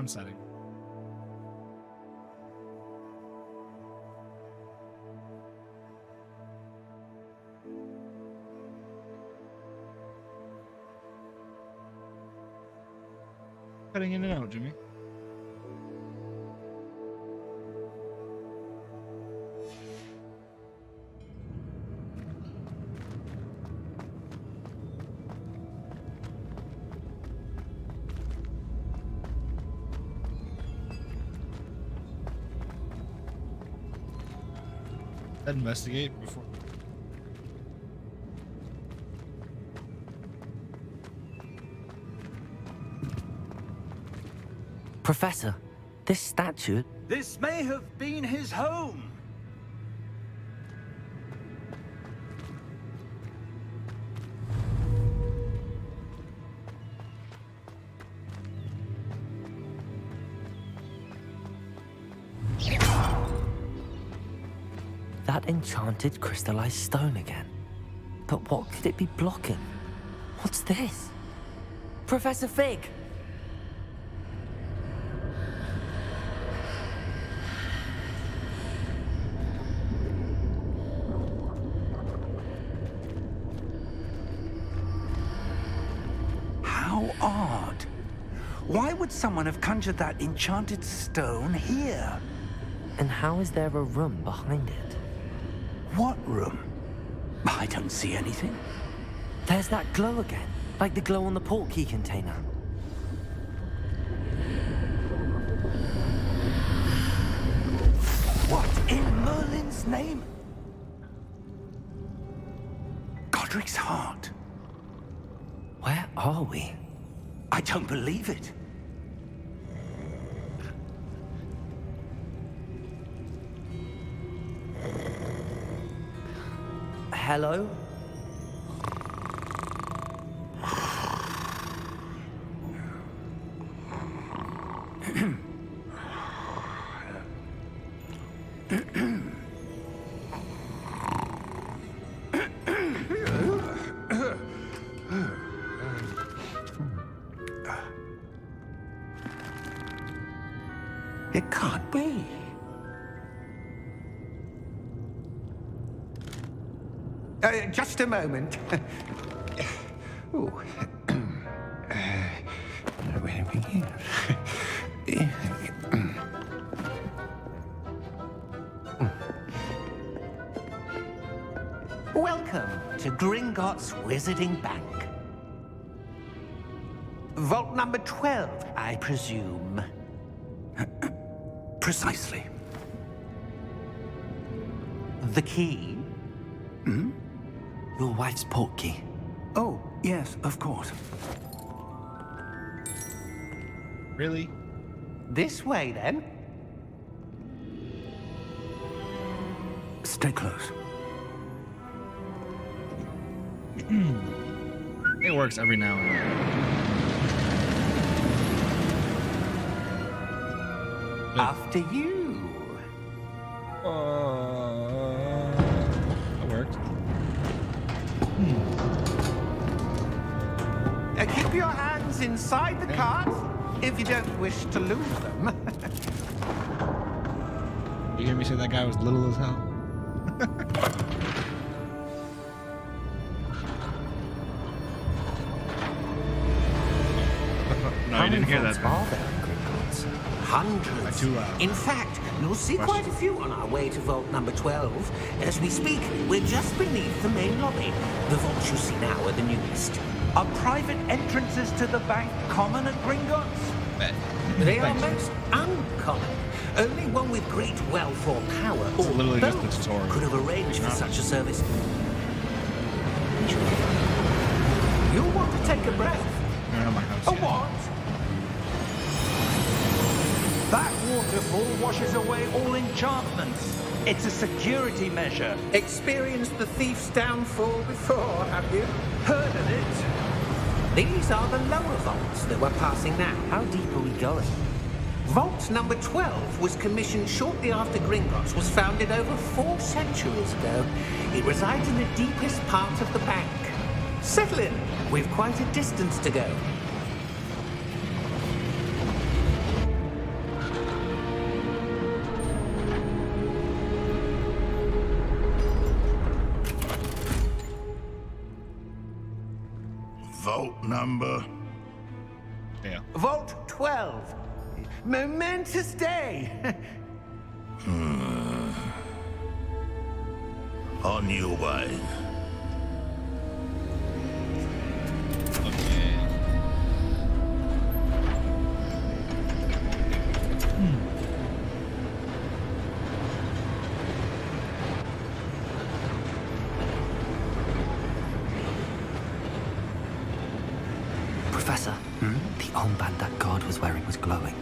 sun setting. Cutting in and out, Jimmy. Investigate before. Professor, this statue... This may have been his home. That enchanted crystallized stone again. But what could it be blocking? What's this? Professor Fig! How odd. Why would someone have conjured that enchanted stone here? And how is there a room behind it? What room? I don't see anything. There's that glow again, like the glow on the portkey container. What in Merlin's name? Godric's heart. Where are we? I don't believe it. Hello? It can't be. Just a moment. Ooh. Where do we begin? Welcome to Gringotts Wizarding Bank. Vault number 12, I presume. Precisely. The key? Hmm? Your wife's portkey. Oh, yes, of course. Really? This way, then. Stay close. It works every now and then. After you. That worked. Keep your hands inside the cart if you don't wish to lose them. You hear me say that guy was little as hell? No, you didn't hear that. Are there in Gringotts? Hundreds. Too loud. In fact, you'll see quite a few on our way to vault number 12. As we speak, we're just beneath the main lobby. The vaults you see now are the newest. Are private entrances to the bank common at Gringotts? They are most uncommon. Only one with great wealth or power It's or literally just both the tutorial. could have arranged for such a service. You'll want to take a breath. I don't know my house A yet. what? That waterfall washes away all enchantments. It's a security measure. Experienced the thief's downfall before, have you? Heard of it? These are the lower vaults that we're passing now. How deep are we going? Vault number 12 was commissioned shortly after Gringotts was founded over 4 centuries ago. It resides in the deepest part of the bank. Settle in. We've quite a distance to go. number? Yeah. Vault 12. Momentous day. On your way. Okay. Professor, the armband that guard was wearing was glowing.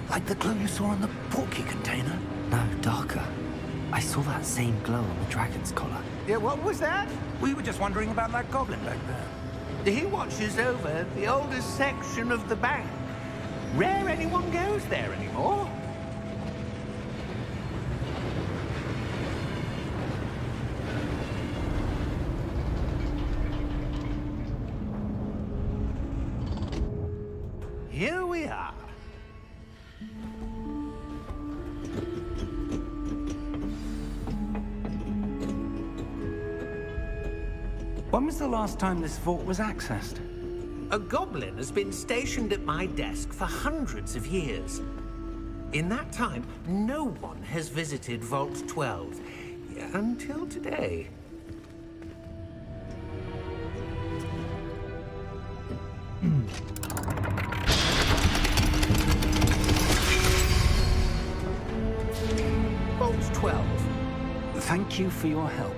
Like the glow you saw on the porky container? No, darker. I saw that same glow on the dragon's collar. Yeah, what was that? We were just wondering about that goblin back there. He watches over the oldest section of the bank. Rare anyone goes there anymore. Here we are. When was the last time this vault was accessed? A goblin has been stationed at my desk for hundreds of years. In that time, no one has visited Vault 12 until today. Vault 12. Thank you for your help.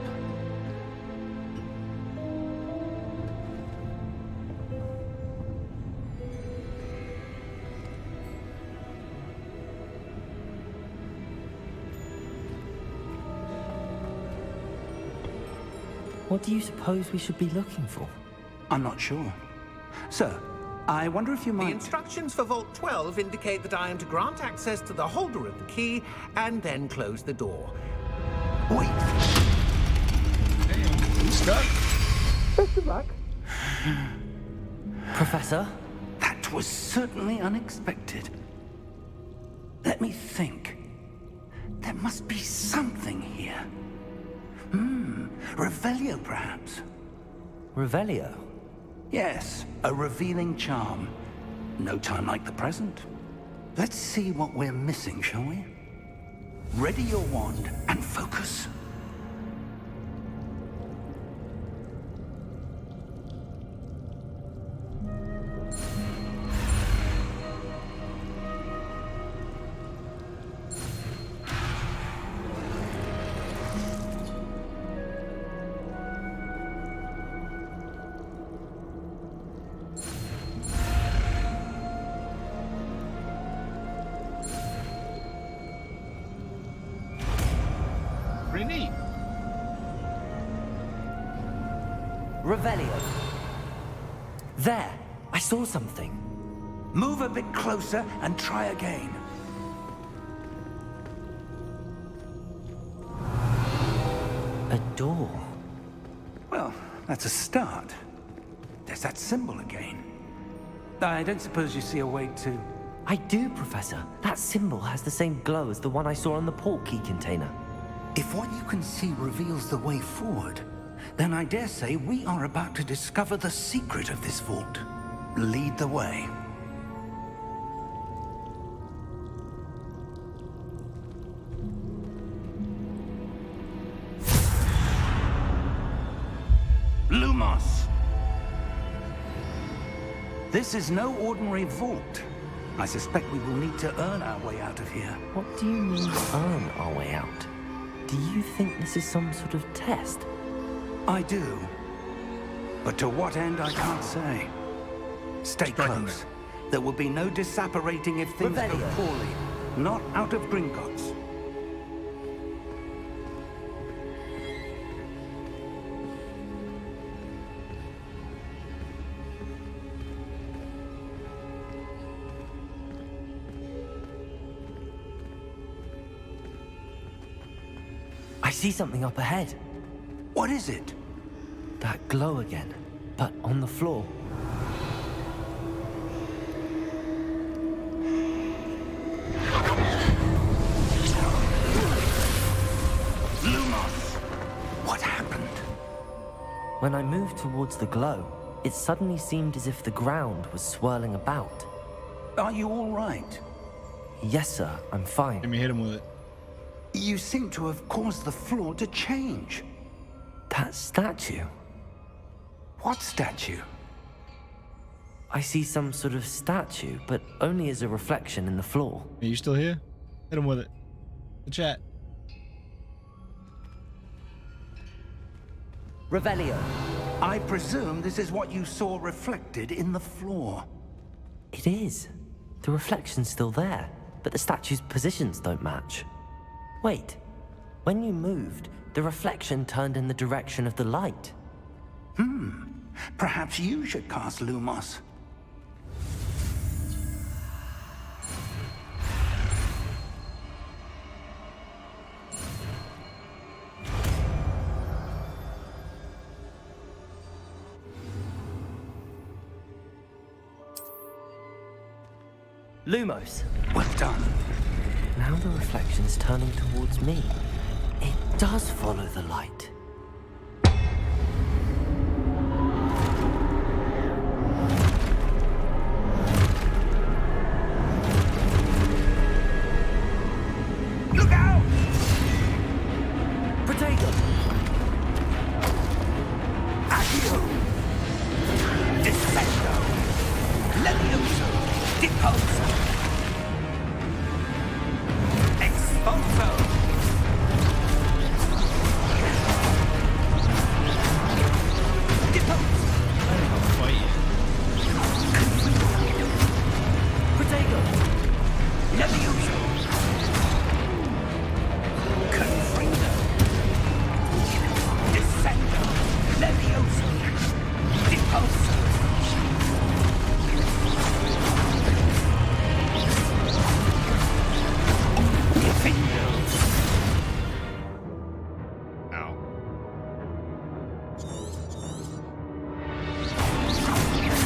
What do you suppose we should be looking for? I'm not sure. Sir, I wonder if you The might... instructions for Vault 12 indicate that I am to grant access to the holder of the key and then close the door. Wait! Damn, who's stuck? Best of luck. Professor? That was certainly unexpected. Let me think. There must be something here. Revelio, perhaps? Revelio? Yes, a revealing charm. No time like the present. Let's see what we're missing, shall we? Ready your wand and focus. Pretty neat. Revelio. There! I saw something. Move a bit closer and try again. A door. Well, that's a start. There's that symbol again. I don't suppose you see a way to... I do, Professor. That symbol has the same glow as the one I saw on the port key container. If what you can see reveals the way forward, then I dare say we are about to discover the secret of this vault. Lead the way. Lumos! This is no ordinary vault. I suspect we will need to earn our way out of here. What do you mean, earn our way out? Do you think this is some sort of test? I do. But to what end, I can't say. Stay close. There will be no disapparating if things go Revelio. poorly. Not out of Gringotts. I see something up ahead. What is it? That glow again, but on the floor. Lumos! What happened? When I moved towards the glow, it suddenly seemed as if the ground was swirling about. Are you all right? Yes, sir, I'm fine. Let me hit him with it. You seem to have caused the floor to change. That statue. What statue? I see some sort of statue, but only as a reflection in the floor. Are you still here? Hit him with it. The chat. Revelio. I presume this is what you saw reflected in the floor. It is. The reflection's still there, but the statue's positions don't match. Wait. When you moved, the reflection turned in the direction of the light. Perhaps you should cast Lumos. Lumos. Well done. Now the reflection's turning towards me. It does follow the light. Look out! Protego! Accio! Descendo! Levioso! Deposo! Exposo! Deposo! Protego! Levioso! Confringo! Descendo! Levioso! Deposo! Ow.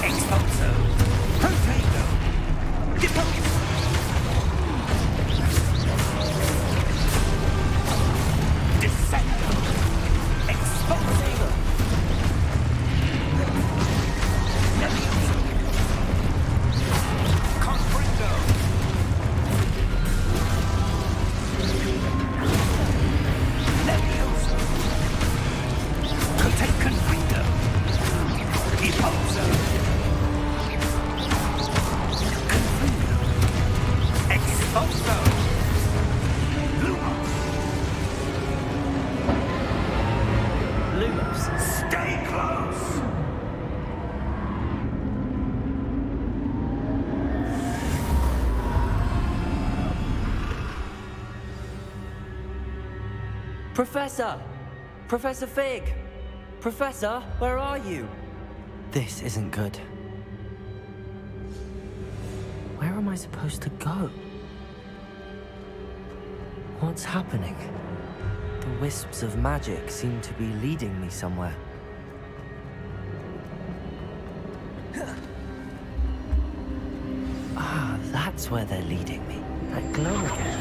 Exposo! Protego! Deposo! Descendo! Exposo! Levioso! Confringo! Levioso! Cote confringo! Deposo! Confringo! Exposo! Lumos! Lumos. Stay close! Professor! Professor Fig! Professor, where are you? This isn't good. Where am I supposed to go? What's happening? The wisps of magic seem to be leading me somewhere. Ah, that's where they're leading me. That glow again.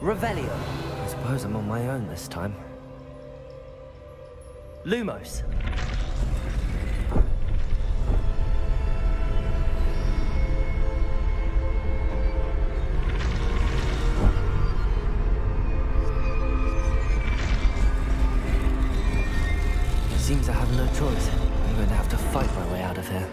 Revelio. I suppose I'm on my own this time. Lumos. Seems I have no choice. I'm going to have to fight my way out of here.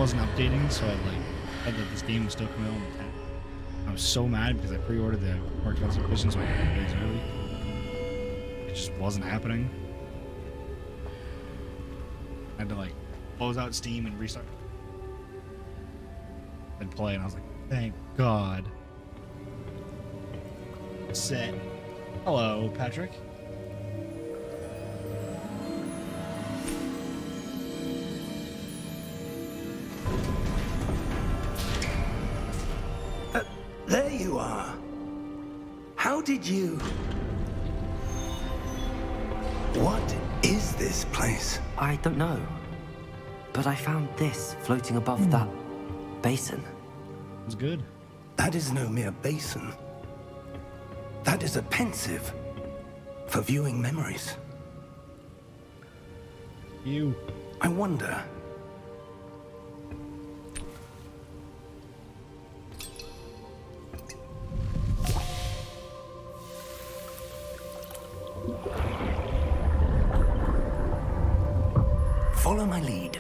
wasn't updating, so I like said that this game was still coming out on the 10th. I was so mad because I pre-ordered the more expensive edition, so I got it days early. It just wasn't happening. I had to like close out Steam and restart and play, and I was like, thank God. Set. Hello, Patrick. There you are. How did you... What is this place? I don't know. But I found this floating above that basin. It was good. That is no mere basin. That is a pensive for viewing memories. You. I wonder... Follow my lead.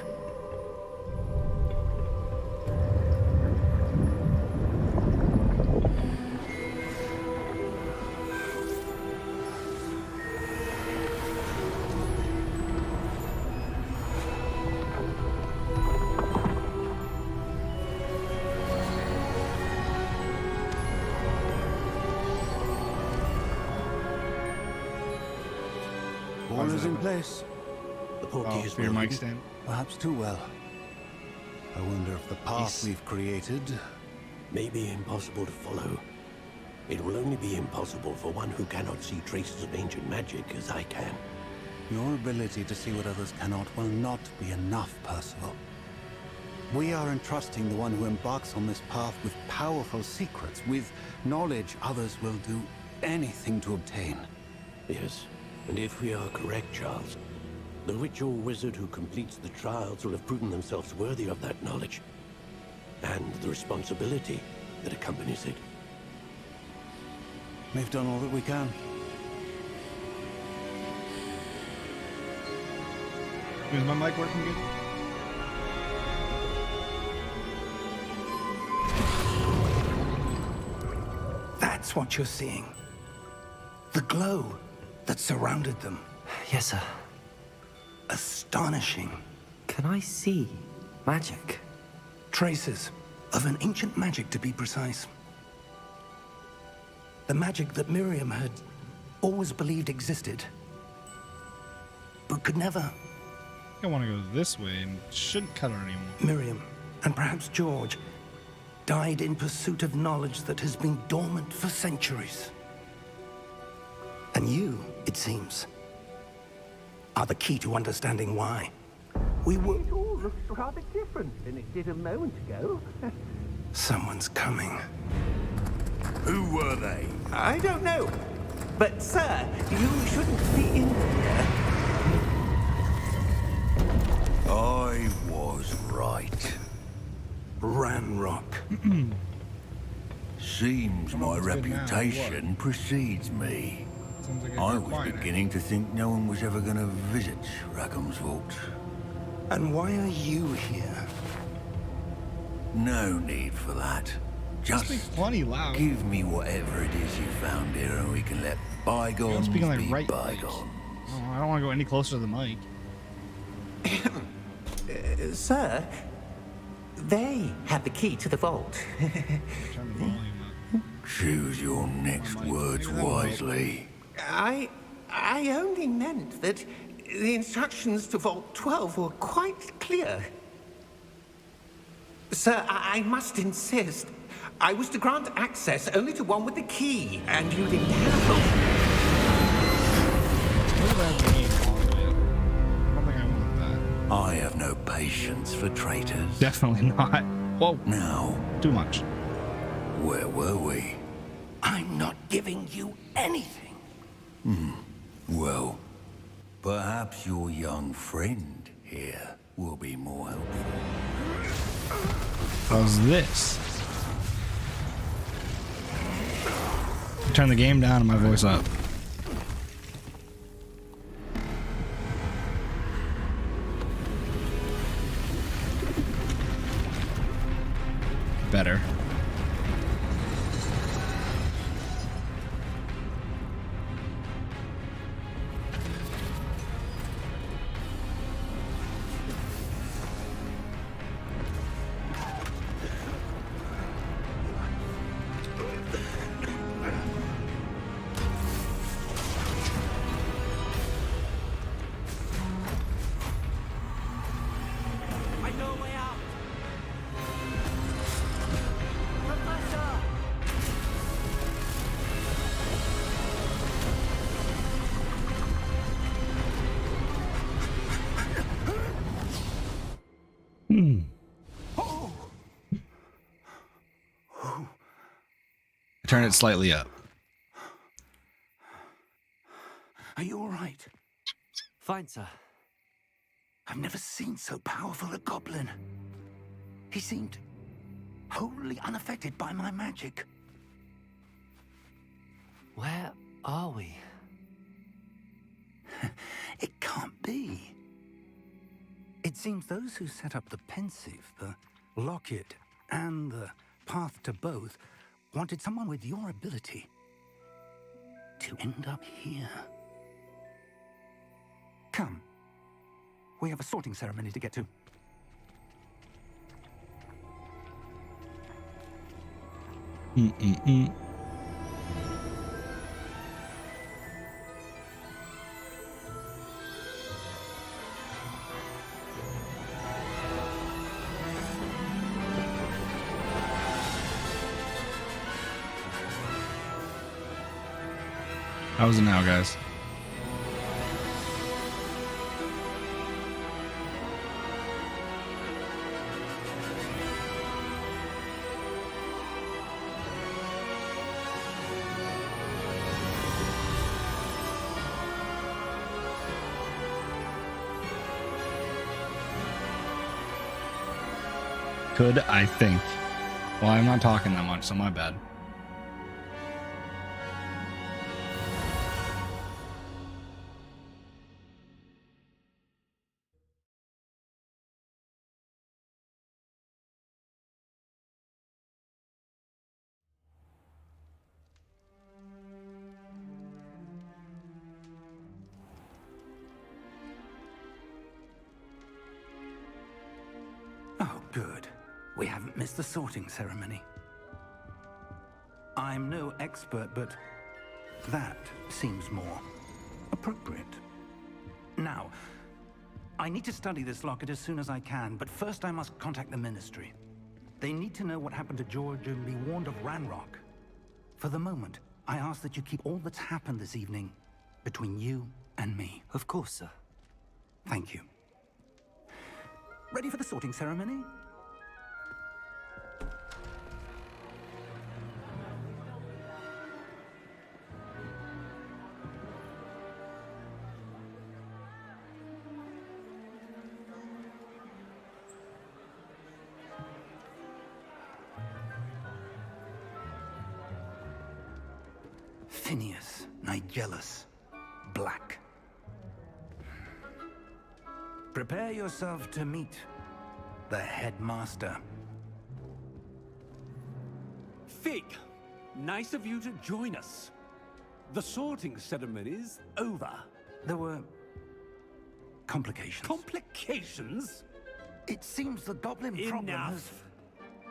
All is in place. The Oh, portkey is for your well mic hidden. stand. Perhaps too well. I wonder if the path Yes. we've created... May be impossible to follow. It will only be impossible for one who cannot see traces of ancient magic as I can. Your ability to see what others cannot will not be enough, Percival. We are entrusting the one who embarks on this path with powerful secrets, with knowledge others will do anything to obtain. Yes, and if we are correct, Charles, the witch or wizard who completes the trials will have proven themselves worthy of that knowledge, and the responsibility that accompanies it. We've done all that we can. Is my mic working good? That's what you're seeing. The glow that surrounded them. Yes, sir. Astonishing. Can I see magic? Traces of an ancient magic, to be precise. The magic that Miriam had always believed existed, but could never. I want to go this way and shouldn't cut her anymore. Miriam, and perhaps George, died in pursuit of knowledge that has been dormant for centuries. And you, it seems, are the key to understanding why. We were... It all looks rather different than it did a moment ago. Someone's coming. Who were they? I don't know. But, sir, you shouldn't be in here. I was right. Ranrock. Seems my What's good now, reputation precedes me. Sounds like I a was quiet. beginning to think no one was ever going to visit Rackham's Vault. And why are you here? No need for that. Must Just be plenty loud. give me whatever it is you found here and we can let bygones speaking like be right bygones. Oh, I don't want to go any closer to the mic. Sir, they have the key to the vault. Turn the volume up. Choose your next words wisely. I only meant that the instructions to Vault 12 were quite clear. Sir, I must insist. I was to grant access only to one with the key, and you didn't have them. What about the game all the way up? I don't think I want that. I have no patience for traitors. Definitely not. Whoa, Now, too much. where were we? I'm not giving you anything. Well, perhaps your young friend here will be more helpful. How's this? Turn the game down and my voice up. turn it slightly up. Are you all right? Fine, sir. I've never seen so powerful a goblin. He seemed wholly unaffected by my magic. Where are we? It can't be. It seems those who set up the pensive, the locket, and the path to both wanted someone with your ability to end up here. Come. We have a sorting ceremony to get to. How's it now, guys? Could I think? Well, I'm not talking that much, so my bad. Oh, good. We haven't missed the sorting ceremony. I'm no expert, but that seems more appropriate. Now, I need to study this locket as soon as I can, but first I must contact the Ministry. They need to know what happened to George and be warned of Ranrock. For the moment, I ask that you keep all that's happened this evening between you and me. Of course, sir. Thank you. Ready for the sorting ceremony? Phineas Nigellus Black. Prepare yourself to meet the headmaster. Fig, nice of you to join us. The sorting ceremony's over. There were complications. Complications? It seems the goblin problem has... Enough.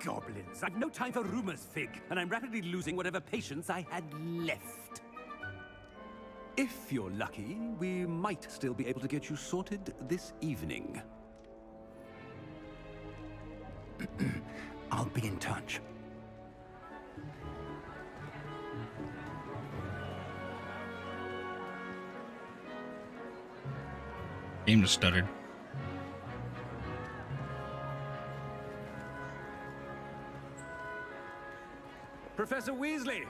Goblins. I've no time for rumors, Fig, and I'm rapidly losing whatever patience I had left. If you're lucky, we might still be able to get you sorted this evening. I'll be in touch. Game just stuttered. Professor Weasley,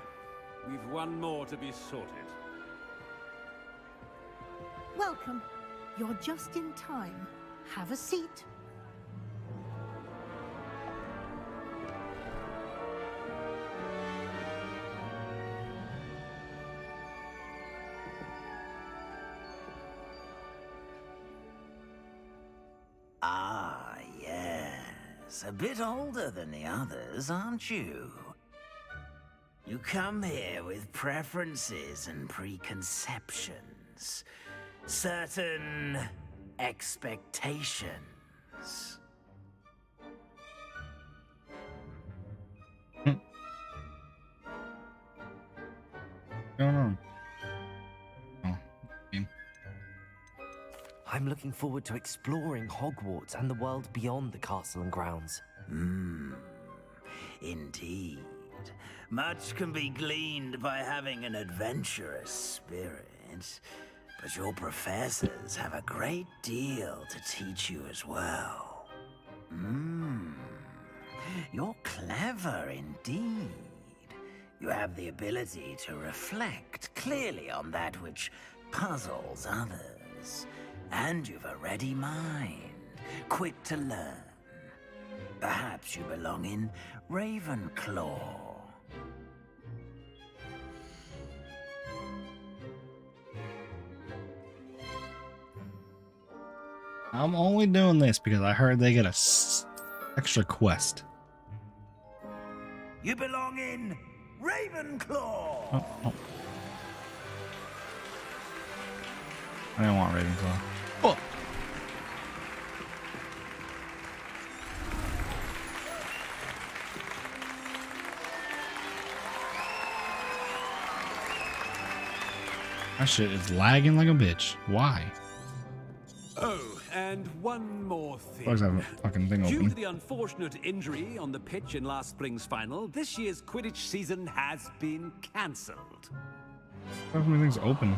we've one more to be sorted. Welcome. You're just in time. Have a seat. Ah, yes. A bit older than the others, aren't you? You come here with preferences and preconceptions. Certain expectations. Going on? Oh, game. I'm looking forward to exploring Hogwarts and the world beyond the castle and grounds. Indeed. Much can be gleaned by having an adventurous spirit. But your professors have a great deal to teach you as well. You're clever indeed. You have the ability to reflect clearly on that which puzzles others. And you've a ready mind, quick to learn. Perhaps you belong in Ravenclaw. I'm only doing this because I heard they get a extra quest. You belong in Ravenclaw. Oh, oh. I didn't want Ravenclaw. Oh. That shit is lagging like a bitch. Why? Oh, and one more thing. Why does that fucking thing Due to open? the unfortunate injury on the pitch in last spring's final, this year's Quidditch season has been cancelled. How come everything's open?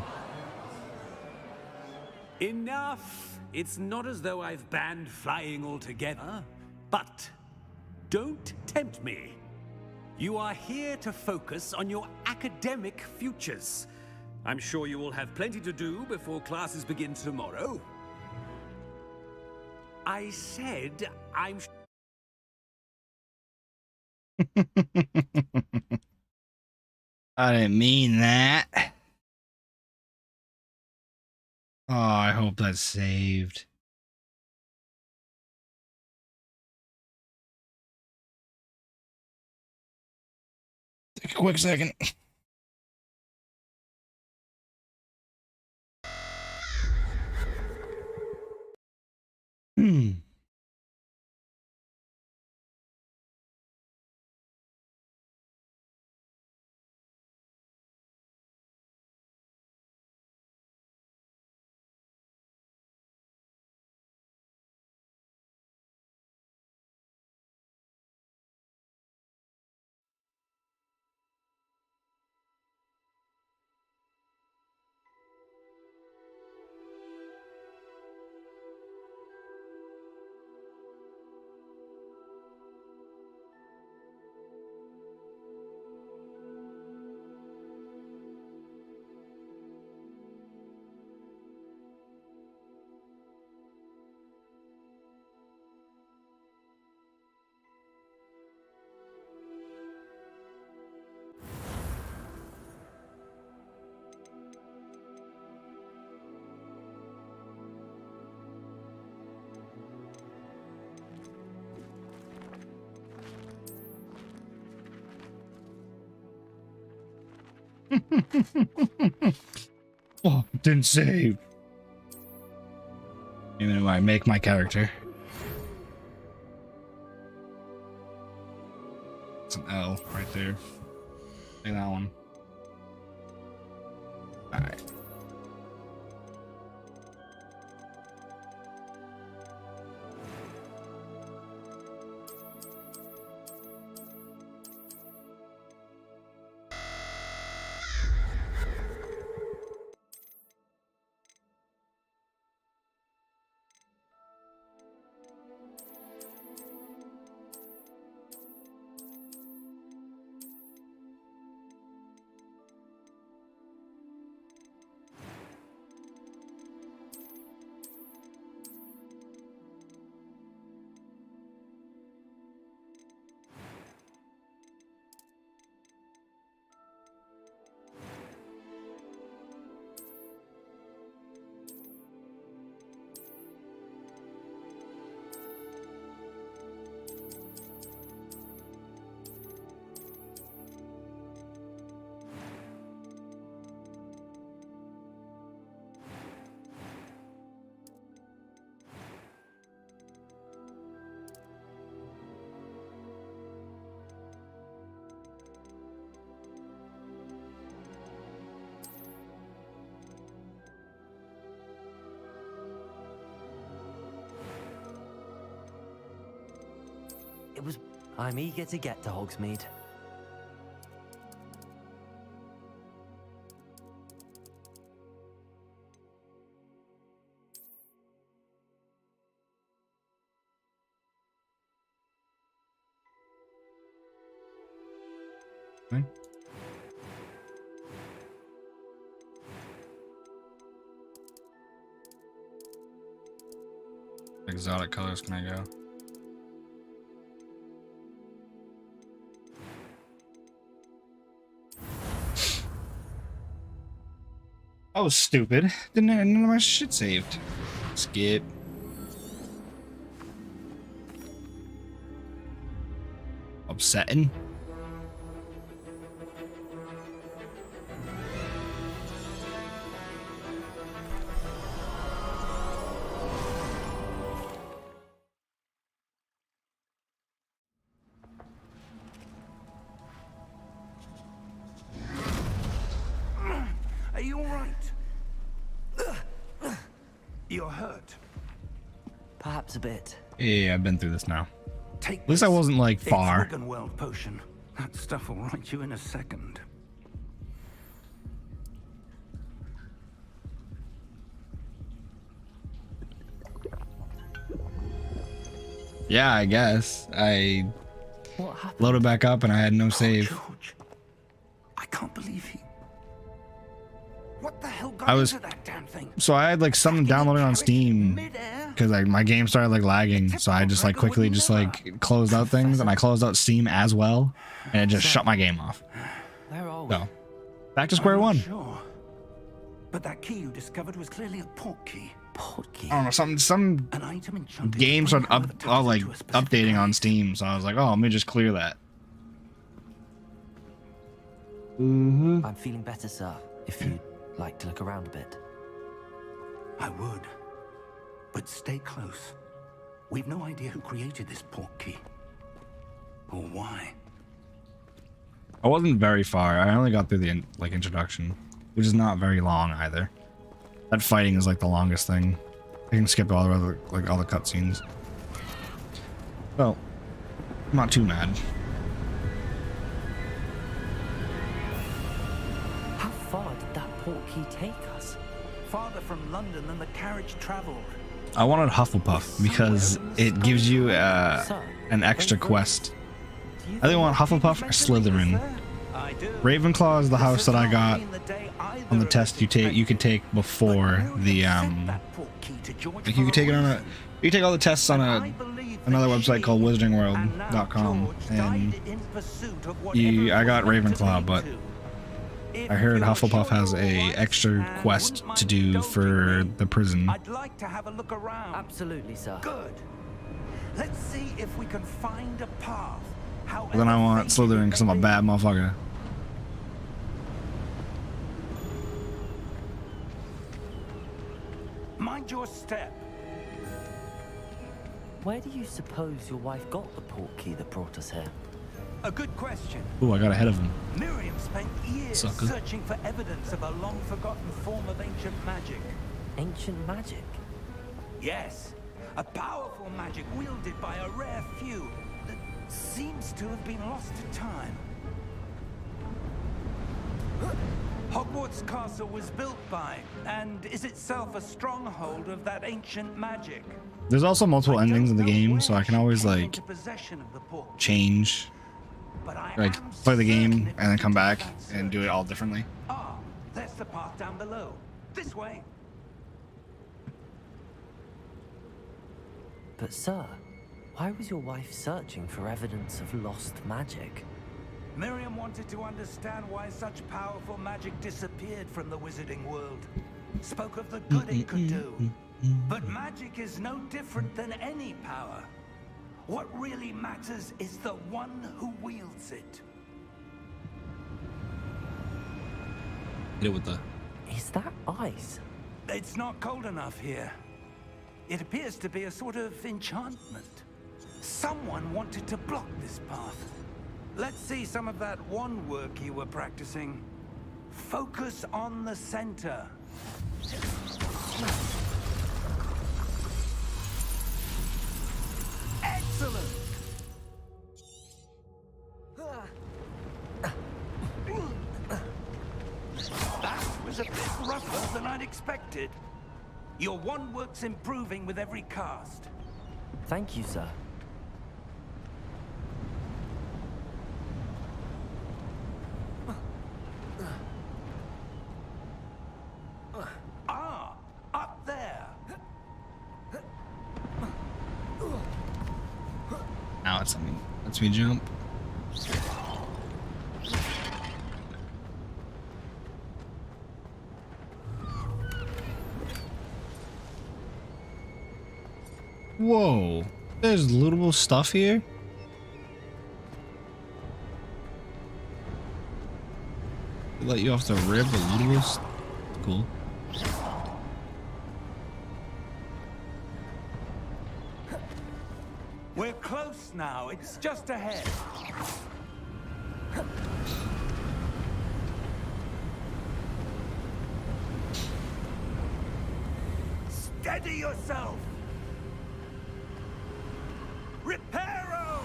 Enough! It's not as though I've banned flying altogether, but don't tempt me. You are here to focus on your academic futures. I'm sure you will have plenty to do before classes begin tomorrow. I said I'm... I didn't mean that. Oh, I hope that's saved. Take a quick second. Oh, didn't save. Even if I make my character. It's an L right there. Take that one. Alright. I'm eager to get to Hogsmeade. Okay. exotic colors can I go? I was stupid. Didn't have none of my shit saved. Skip. Upsetting. Are you all right? You're hurt. Perhaps a bit. Yeah, I've been through this now. Take At least I wasn't like far. It's World potion. That stuff will right you in a second. Yeah, I guess. I What happened? loaded back up and I had no save. George, I can't believe he... What the hell got I was into that damn thing? so I had like something downloaded on Steam because like my game started like lagging, so I just like quickly just like closed out things, and I closed out Steam as well, and it just shut my game off. Where are we? So back to square I'm not one. Sure. But that key you discovered was clearly a port key. Port key. I don't know, some An item enchanted games to are bring further ties all like into a specific updating on place. Steam, so I was like, oh, let me just clear that. I'm feeling better, sir. If you'd like to look around a bit. I would. But stay close. We've no idea who created this port key. Or why. I wasn't very far. I only got through the like introduction, which is not very long either. That fighting is like the longest thing. I can skip all the other, like all the cutscenes. Well, I'm not too mad. How far did that port key take us? Farther from London than the carriage traveled. I wanted Hufflepuff because it gives you an extra quest. I think I want Hufflepuff or Slytherin. I do. Ravenclaw is the house that I got on the test you could take before the like you could take it on a you can take all the tests on another website called wizardingworld.com, and I got Ravenclaw, but I heard Hufflepuff has a extra quest to do for the prison. I'd like to have a look around. Absolutely, sir. Good. Let's see if we can find a path. But then I want Slytherin because I'm a bad motherfucker. Mind your step. Where do you suppose your wife got the port key that brought us here? A good question. Ooh, I got ahead of him. Miriam spent years Sucker. searching for evidence of a long-forgotten form of ancient magic. Ancient magic? Yes, a powerful magic wielded by a rare few that seems to have been lost to time. Hogwarts Castle was built by, and is itself a stronghold of that ancient magic. There's also multiple endings in the game, so I can always like Into possession of the book, change, but I like am play the game certain and then come back that's and do it all differently. Ah, that's the path down below. This way. But sir, why was your wife searching for evidence of lost magic? Miriam wanted to understand why such powerful magic disappeared from the wizarding world. Spoke of the good it could do. But magic is no different than any power. What really matters is the one who wields it. Hit it with the. Is that ice? It's not cold enough here. It appears to be a sort of enchantment. Someone wanted to block this path. Let's see some of that wand work you were practicing. Focus on the center. Excellent! That was a bit rougher than I'd expected. Your wand work's improving with every cast. Thank you, sir. Ah, up there. Lets me jump. Whoa, there's lootable stuff here? They let you off the rib with lootable stuff? Cool. We're close now. It's just ahead. Steady yourself. Reparo!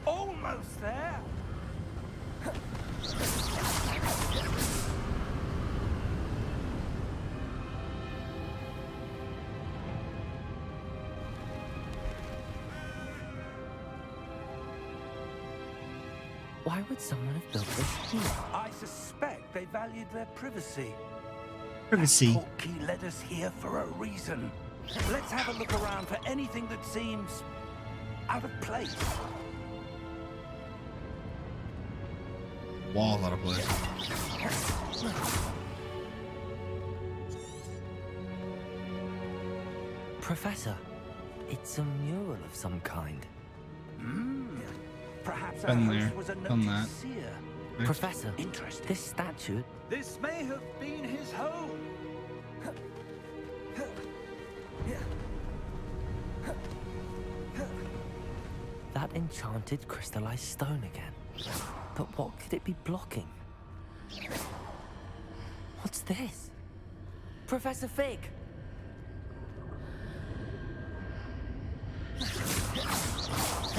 Almost there. Why would someone have built this here? I suspect they valued their privacy. Privacy. That key led us here for a reason. Let's have a look around for anything that seems out of place. Wall out of place. Professor, it's a mural of some kind. Perhaps Been our there, host was a done noted that. seer. Professor, Interesting. this statue, This may have been his home. that enchanted crystallized stone again. But what could it be blocking? What's this? Professor Fig!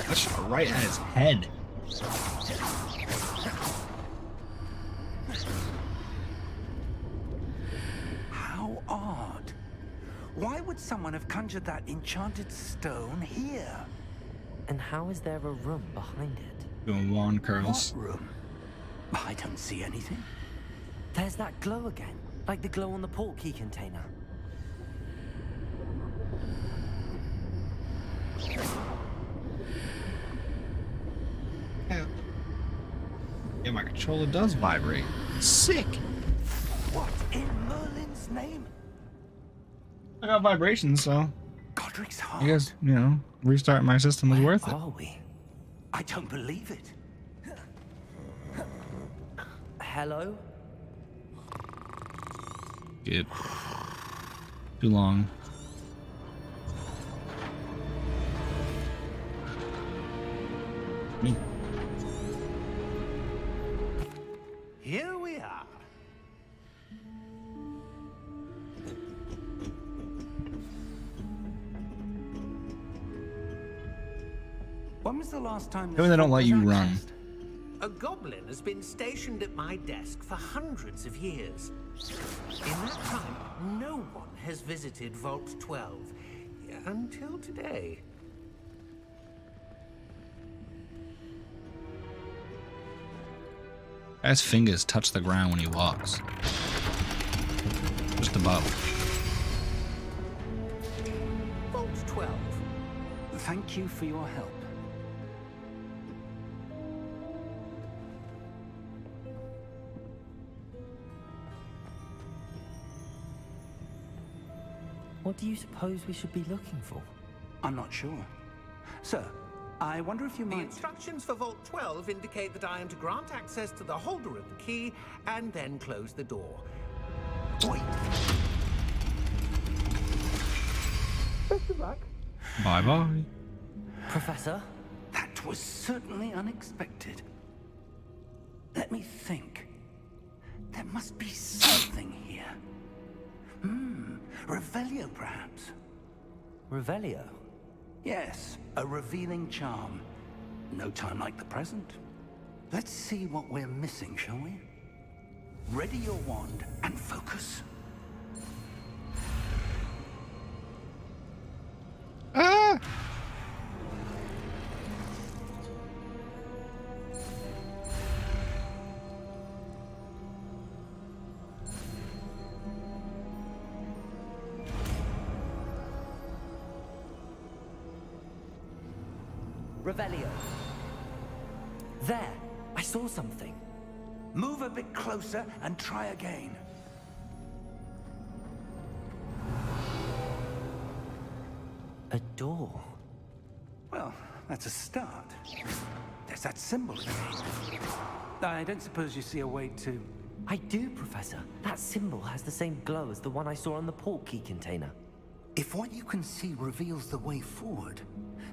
That shot right at his head. How odd. Why would someone have conjured that enchanted stone here? And how is there a room behind it? Doing wand What curls. room? I don't see anything. There's that glow again, like the glow on the port key container. Yeah, my controller does vibrate. Sick. What in Merlin's name? I got vibrations, so Godric's heart. I guess, you know, restarting my system was worth it. Are we? I don't believe it. Hello? Get too long. Me. Here we are. When was the last time? Maybe they don't let you run. A goblin has been stationed at my desk for hundreds of years. In that time, no one has visited Vault 12 until today. Guy's fingers touch the ground when he walks. Just above. Vault 12. Thank you for your help. What do you suppose we should be looking for? I'm not sure. Sir, I wonder if you The might... instructions for Vault 12 indicate that I am to grant access to the holder of the key and then close the door. Wait. Best of luck. Bye-bye. Professor? That was certainly unexpected. Let me think. There must be something here. Revelio, perhaps? Revelio? Yes, a revealing charm. No time like the present. Let's see what we're missing, shall we? Ready your wand and focus. Revelio. There, I saw something. Move a bit closer and try again. A door. Well, that's a start. There's that symbol again. I don't suppose you see a way to... I do, Professor. That symbol has the same glow as the one I saw on the port key container. If what you can see reveals the way forward,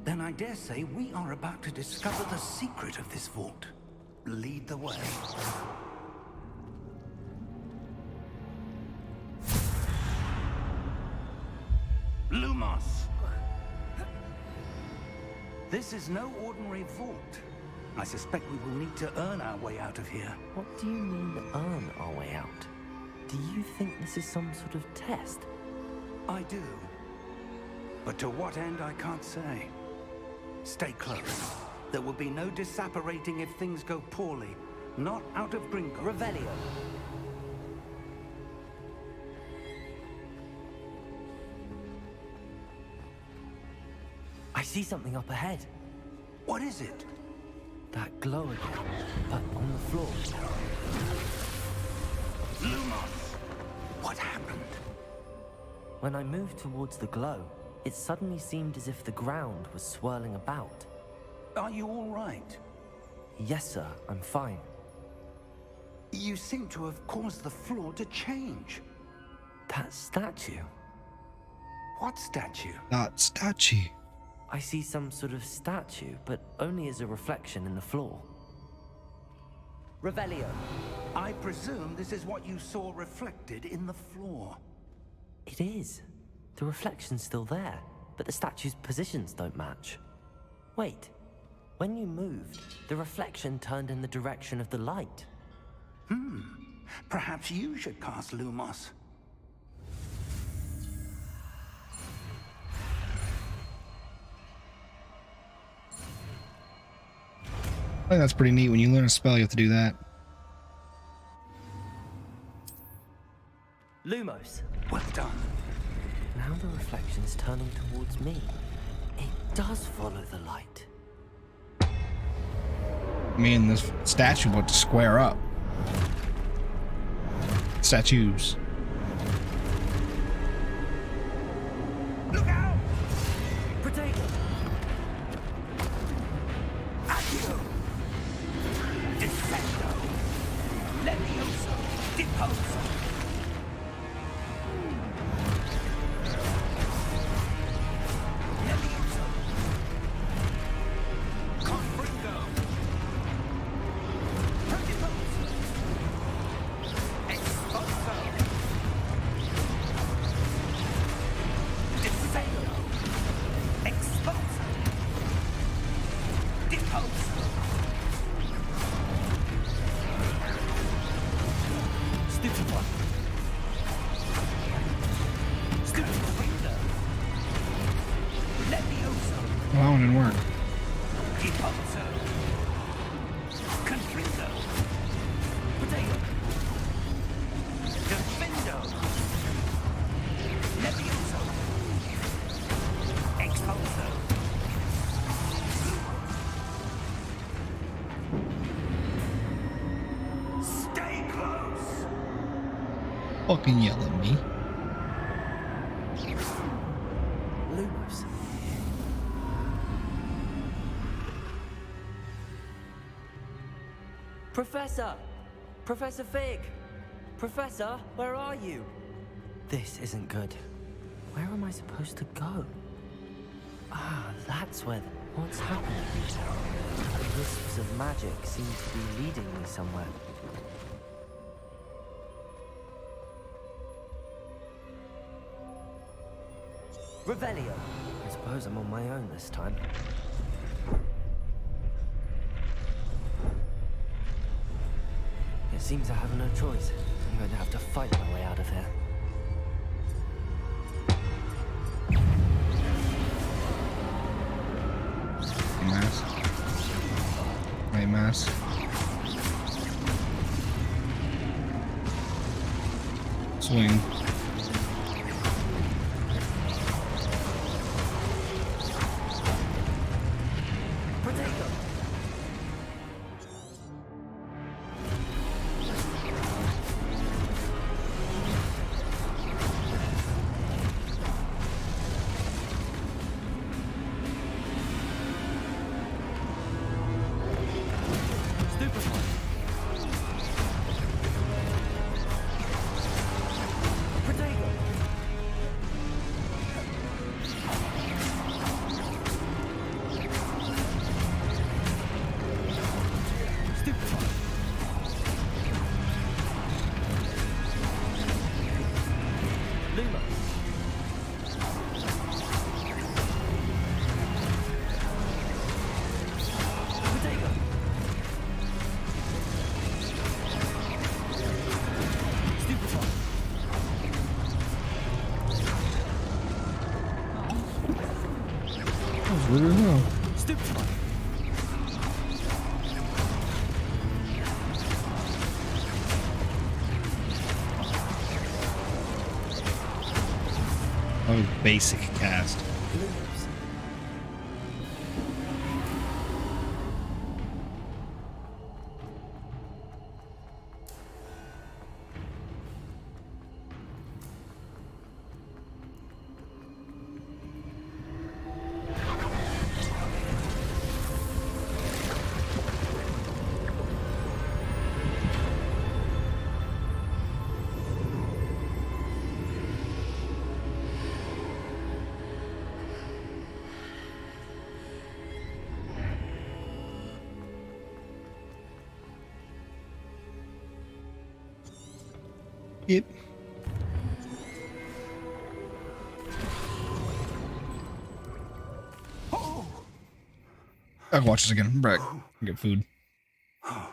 then I dare say we are about to discover the secret of this vault. Lead the way. Lumos! This is no ordinary vault. I suspect we will need to earn our way out of here. What do you mean, earn our way out? Do you think this is some sort of test? I do. But to what end, I can't say. Stay close. There will be no disapparating if things go poorly. Not out of Gringo. Revelio. I see something up ahead. What is it? That glow again, but on the floor. Lumos! What happened? When I moved towards the glow, it suddenly seemed as if the ground was swirling about. Are you all right? Yes, sir, I'm fine. You seem to have caused the floor to change. That statue? What statue? That statue. I see some sort of statue, but only as a reflection in the floor. Revelio. I presume this is what you saw reflected in the floor. It is. The reflection's still there, but the statue's positions don't match. Wait. When you moved, the reflection turned in the direction of the light. Perhaps you should cast Lumos. I think that's pretty neat. When you learn a spell, you have to do that. Lumos. Well done. Now the reflection's turning towards me. It does follow the light. Me and this statue about to square up. Statues. Look out! Potato! Accio! Descendo! Levioso! Deposo! Levioso! Confringo! Perdiposo! Exposo! Descendo! Exposo! Deposo! Stupid one. Stupid window. Levioso. Well, that one didn't work. Deposo. Confringo. Potato. Defendo. Levioso. Exposo. Stay close. Fucking yell at me. Lumos. Professor! Professor Fig! Professor, where are you? This isn't good. Where am I supposed to go? Ah, that's where what's happening? The wisps of magic seem to be leading me somewhere. Revelio. I suppose I'm on my own this time. It seems I have no choice. I'm going to have to fight my way out of here. Mass. Right, mass. Swing. Absolutely no. Oh, basic cast. Yep. I can watch this again. Back. Get food. Are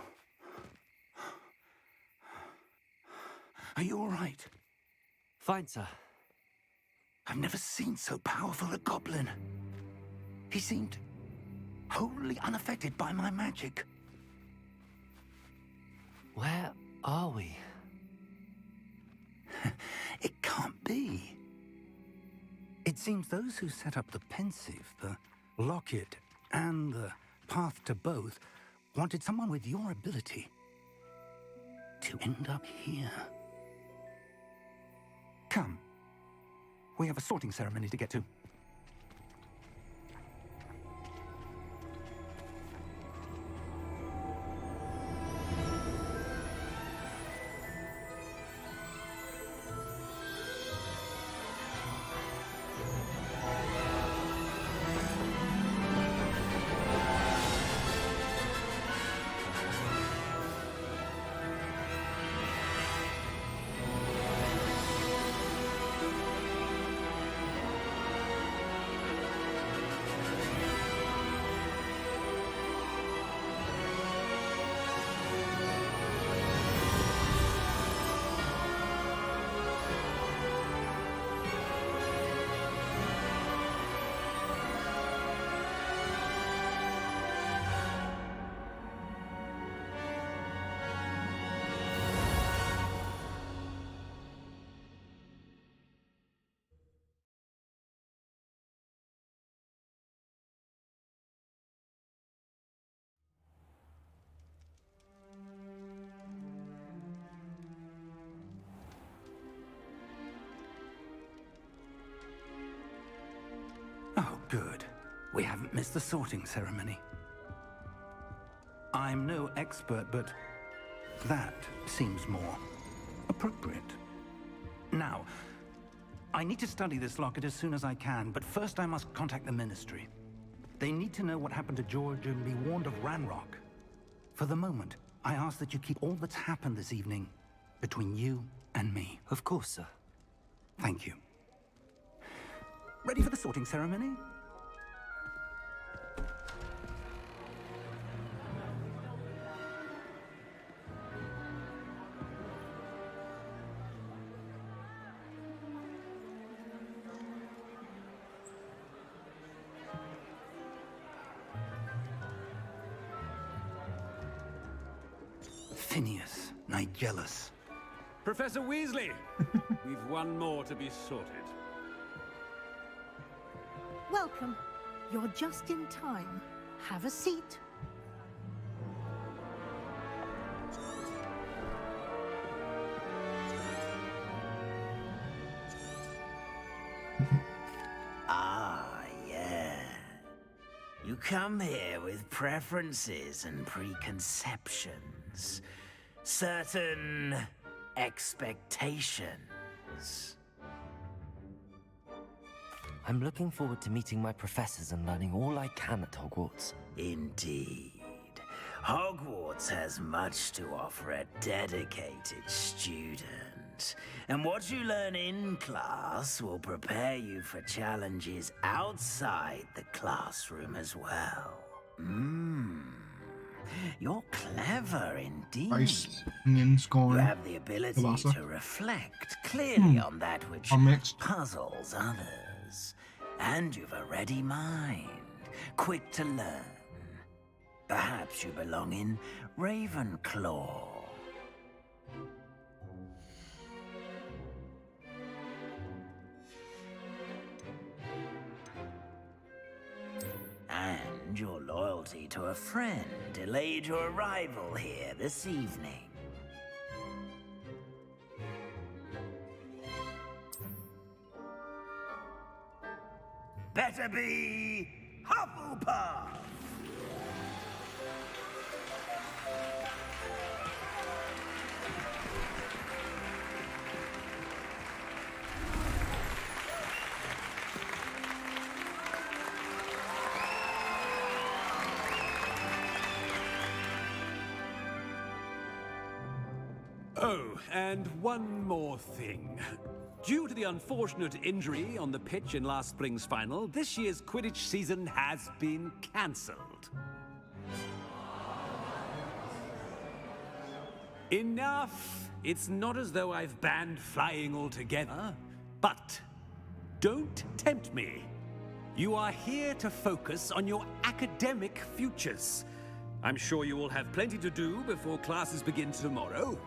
you all right? Fine, sir. I've never seen so powerful a goblin. He seemed wholly unaffected by my magic. Where are we? It can't be. It seems those who set up the pensive, the locket, and the path to both wanted someone with your ability to end up here. Come. We have a sorting ceremony to get to. Oh, good. We haven't missed the sorting ceremony. I'm no expert, but that seems more appropriate. Now, I need to study this locket as soon as I can, but first I must contact the Ministry. They need to know what happened to George and be warned of Ranrock. For the moment, I ask that you keep all that's happened this evening between you and me. Of course, sir. Thank you. Ready for the sorting ceremony? Phineas, Nigellus. Professor Weasley! We've one more to be sorted. Welcome. You're just in time. Have a seat. Ah, yeah. You come here with preferences and preconceptions. Certain expectations. I'm looking forward to meeting my professors and learning all I can at Hogwarts. Indeed. Hogwarts has much to offer a dedicated student. And what you learn in class will prepare you for challenges outside the classroom as well. You're clever indeed. Ice, onion, You have the ability kielbasa. to reflect clearly on that which All mixed. puzzles others. And you've a ready mind. quick to learn. Perhaps you belong in Ravenclaw. And your loyalty to a friend delayed your arrival here this evening. Better be Hufflepuff! Oh, and one more thing. Due to the unfortunate injury on the pitch in last spring's final, this year's Quidditch season has been cancelled. Enough! It's not as though I've banned flying altogether, but don't tempt me. You are here to focus on your academic futures. I'm sure you will have plenty to do before classes begin tomorrow.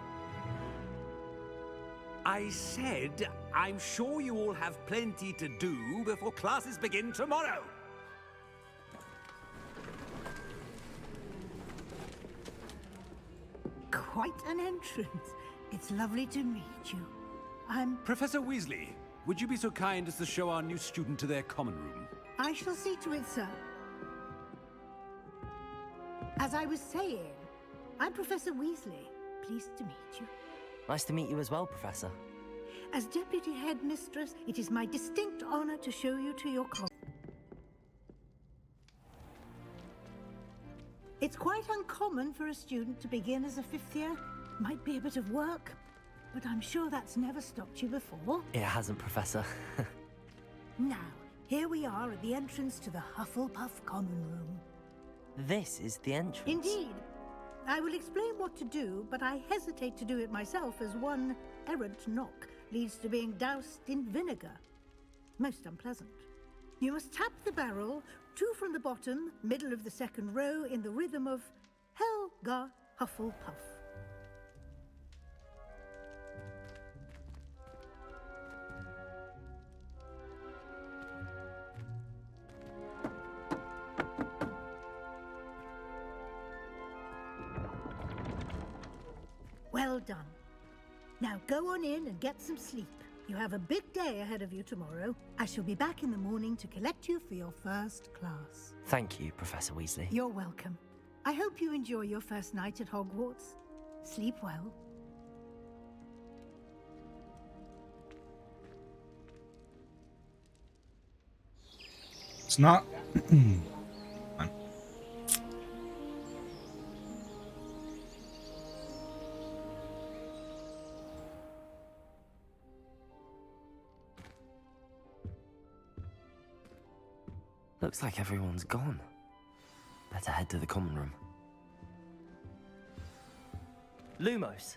I said, I'm sure you all have plenty to do before classes begin tomorrow. Quite an entrance. It's lovely to meet you. I'm... Professor Weasley, would you be so kind as to show our new student to their common room? I shall see to it, sir. As I was saying, I'm Professor Weasley. Pleased to meet you. Nice to meet you as well, Professor. As Deputy Headmistress, it is my distinct honor to show you to your college. It's quite uncommon for a student to begin as a fifth year. Might be a bit of work, but I'm sure that's never stopped you before. It hasn't, Professor. Now, here we are at the entrance to the Hufflepuff Common Room. This is the entrance. Indeed. I will explain what to do, but I hesitate to do it myself as one errant knock leads to being doused in vinegar. Most unpleasant. You must tap the barrel, 2 from the bottom, middle of the second row, in the rhythm of Helga Hufflepuff. Well done. Now go on in and get some sleep. You have a big day ahead of you tomorrow. I shall be back in the morning to collect you for your first class. Thank you, Professor Weasley. You're welcome. I hope you enjoy your first night at Hogwarts. Sleep well. It's not. Looks like everyone's gone. Better head to the common room. Lumos.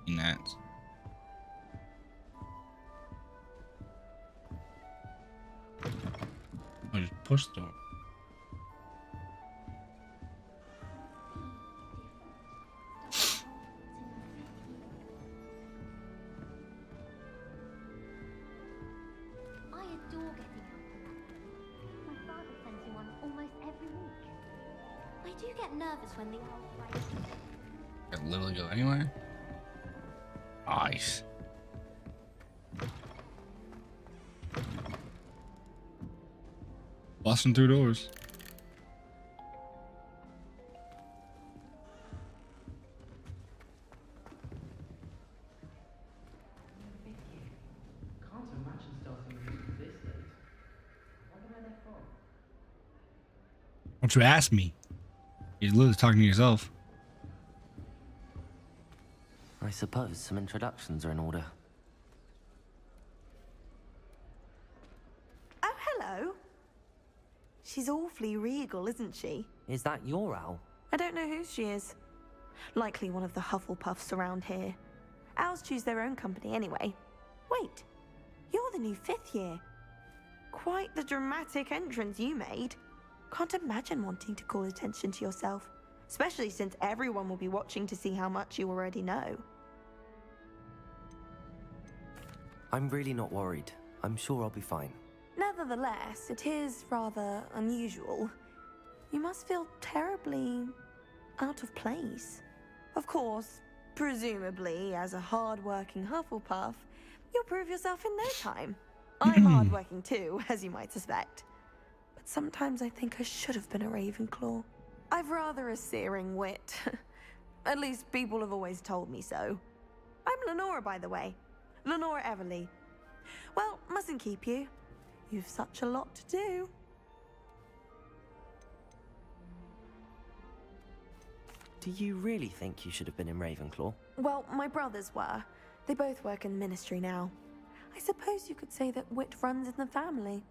Nuts. I just pushed them. I adore getting out for naps. My father sends me one almost every week. I do get nervous when the owls fly. Can literally go anywhere. Nice. Busting through doors. Don't you ask me? You're literally talking to yourself. I suppose some introductions are in order. Oh, hello. She's awfully regal, isn't she? Is that your owl? I don't know who she is. Likely one of the Hufflepuffs around here. Owls choose their own company anyway. Wait, you're the new 5th year. Quite the dramatic entrance you made. Can't imagine wanting to call attention to yourself, especially since everyone will be watching to see how much you already know. I'm really not worried. I'm sure I'll be fine. Nevertheless, it is rather unusual. You must feel terribly out of place. Of course, presumably, as a hard-working Hufflepuff, you'll prove yourself in no time. I'm hard-working too, as you might suspect. But sometimes I think I should have been a Ravenclaw. I've rather a searing wit. At least people have always told me so. I'm Lenora, by the way. Lenora Everly. Well, mustn't keep you. You've such a lot to do. Do you really think you should have been in Ravenclaw? Well, my brothers were. They both work in the ministry now. I suppose you could say that wit runs in the family.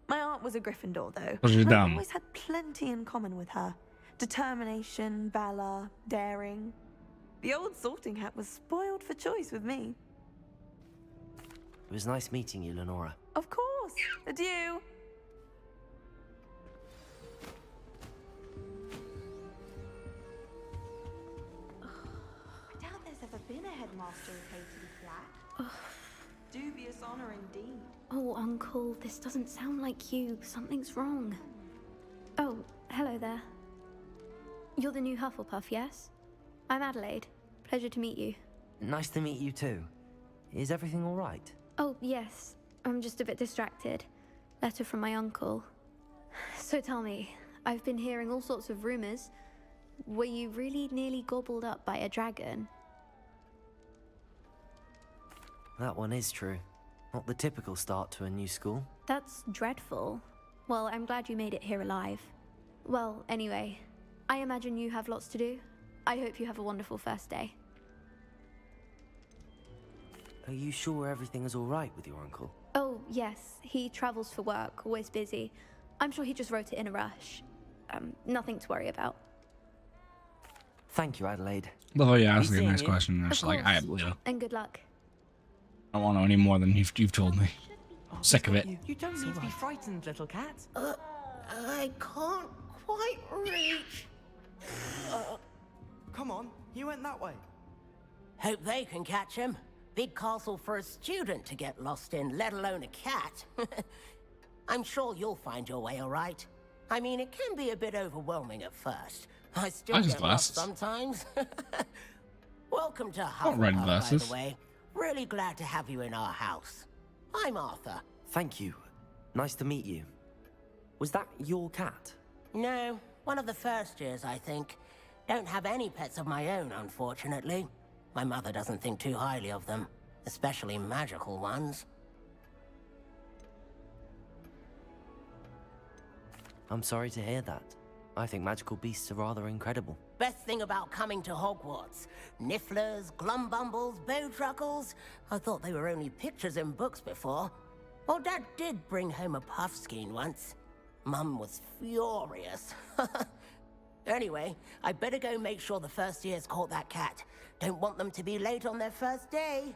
My aunt was a Gryffindor, though. Which is and I dumb. always had plenty in common with her. Determination, valor, daring. The old sorting hat was spoiled for choice with me. It was nice meeting you, Lenora. Of course. Adieu. I doubt there's ever been a headmaster who hated a flat. Dubious honor indeed. Oh, Uncle, this doesn't sound like you. Something's wrong. Oh, hello there. You're the new Hufflepuff, yes? I'm Adelaide. Pleasure to meet you. Nice to meet you too. Is everything all right? Oh, yes. I'm just a bit distracted. Letter from my uncle. So tell me, I've been hearing all sorts of rumors. Were you really nearly gobbled up by a dragon? That one is true. Not the typical start to a new school. That's dreadful. Well, I'm glad you made it here alive. Well, anyway, I imagine you have lots to do. I hope you have a wonderful first day. Are you sure everything is all right with your uncle? Oh, yes. He travels for work, always busy. I'm sure he just wrote it in a rush. Nothing to worry about. Thank you, Adelaide. Oh yeah, that's Be a seeing nice you. question. I'm just Of like, I course. And good luck. don't want to know any more than you've told me. Sick of it. You don't need to be frightened, little cat. I can't quite reach. Come on, you went that way. Hope they can catch him. Big castle for a student to get lost in, let alone a cat. I'm sure you'll find your way all right. I mean, it can be a bit overwhelming at first. I still Nice get lost glasses. sometimes. Welcome to Not red Hufflepuff, by glasses. the way. Really glad to have you in our house. I'm Arthur. Thank you. Nice to meet you. Was that your cat? No, one of the first years, I think. Don't have any pets of my own, unfortunately. My mother doesn't think too highly of them, especially magical ones. I'm sorry to hear that. I think magical beasts are rather incredible. Best thing about coming to Hogwarts. Nifflers, Glumbumbles, Bowtruckles. I thought they were only pictures in books before. Well, Dad did bring home a Puffskein once. Mum was furious. Anyway, I better go make sure the first years caught that cat. Don't want them to be late on their first day.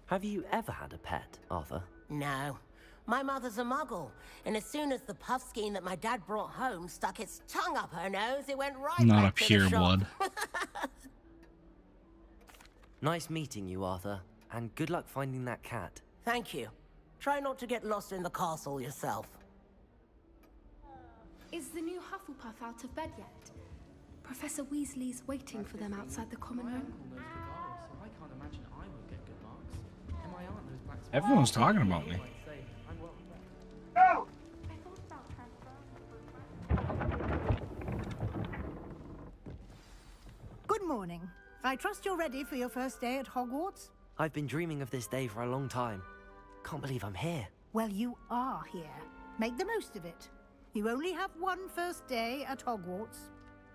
Have you ever had a pet, Arthur? No. My mother's a muggle, and as soon as the Puffskein that my dad brought home stuck its tongue up her nose, it went right Not a back to the pure shop. blood. Nice meeting you, Arthur. And good luck finding that cat. Thank you. Try not to get lost in the castle yourself. Is the new Hufflepuff out of bed yet? Professor Weasley's waiting for them outside the common room. Everyone's talking about me. Good morning. I trust you're ready for your first day at Hogwarts? I've been dreaming of this day for a long time. Can't believe I'm here. Well, you are here. Make the most of it. You only have one first day at Hogwarts.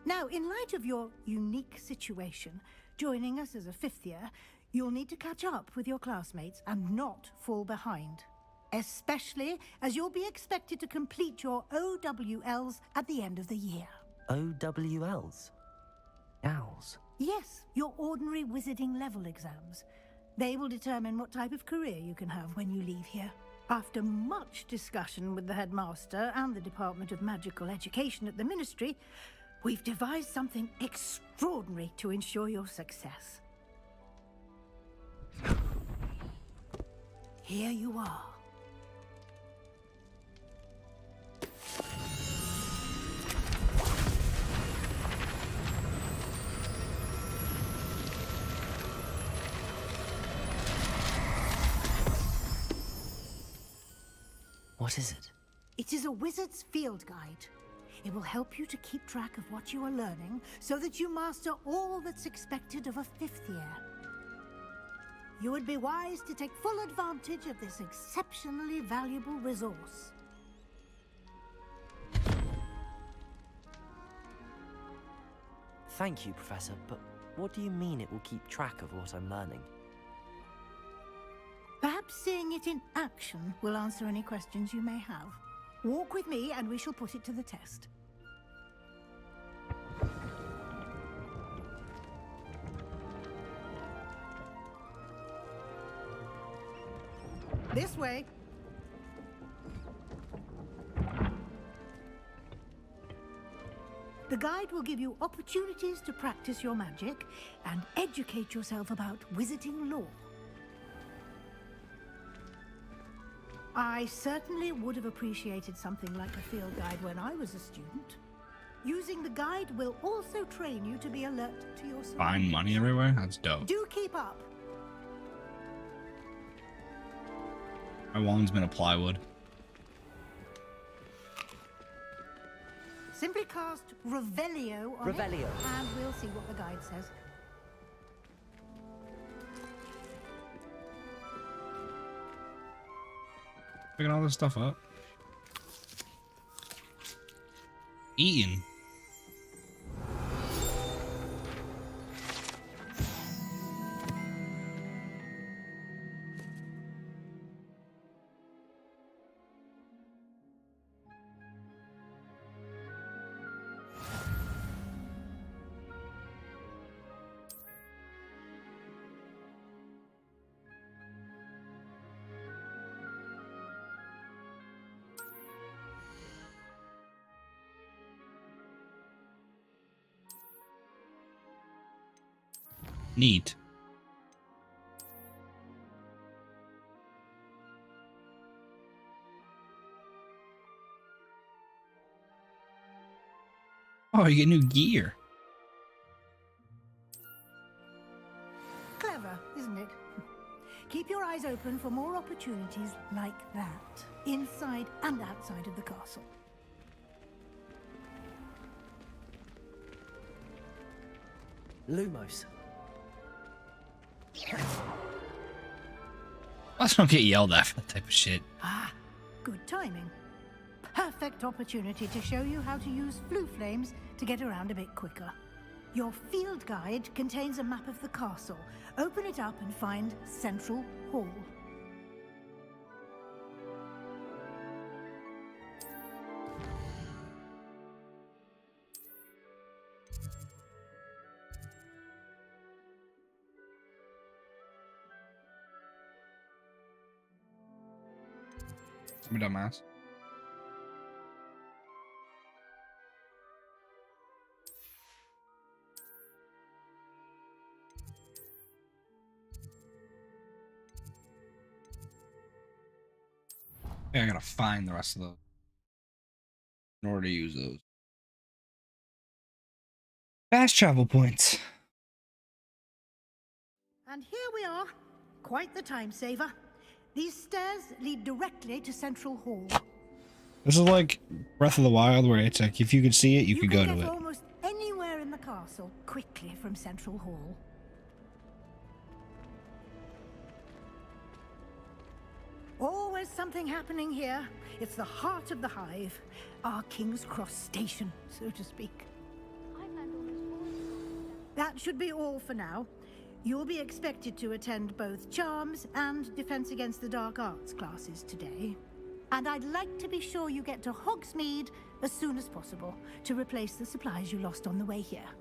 Now, in light of your unique situation, joining us as a 5th year, you'll need to catch up with your classmates and not fall behind. Especially as you'll be expected to complete your OWLs at the end of the year. OWLs? Owls? Yes, your ordinary wizarding level exams. They will determine what type of career you can have when you leave here. After much discussion with the headmaster and the Department of Magical Education at the Ministry, we've devised something extraordinary to ensure your success. Here you are. What is it? It is a wizard's field guide. It will help you to keep track of what you are learning so that you master all that's expected of a 5th year. You would be wise to take full advantage of this exceptionally valuable resource. Thank you, Professor, but what do you mean it will keep track of what I'm learning? Perhaps seeing it in action will answer any questions you may have. Walk with me and we shall put it to the test. This way. The guide will give you opportunities to practice your magic and educate yourself about wizarding lore. I certainly would have appreciated something like a field guide when I was a student. Using the guide will also train you to be alert to your surroundings. Find money everywhere? That's dope. Do keep up. My wand's made of plywood. Simply cast Revelio on Revelio. it, and we'll see what the guide says. Picking all this stuff up. Eating. Neat. Oh, you get new gear. Clever, isn't it? Keep your eyes open for more opportunities like that, inside and outside of the castle. Lumos. Let's not get yelled at for that type of shit. Ah, good timing. Perfect opportunity to show you how to use flue flames to get around a bit quicker. Your field guide contains a map of the castle. Open it up and find Central Hall. I'm a dumbass. Yeah, I gotta find the rest of those in order to use those. Fast travel points. And here we are. Quite the time saver. These stairs lead directly to Central Hall. This is like Breath of the Wild, where it's like if you could see it, you could go to get it. Almost anywhere in the castle quickly from Central Hall. is something happening here. It's the heart of the hive, our King's Cross station, so to speak. That should be all for now. You'll be expected to attend both Charms and Defense Against the Dark Arts classes today. And I'd like to be sure you get to Hogsmeade as soon as possible to replace the supplies you lost on the way here.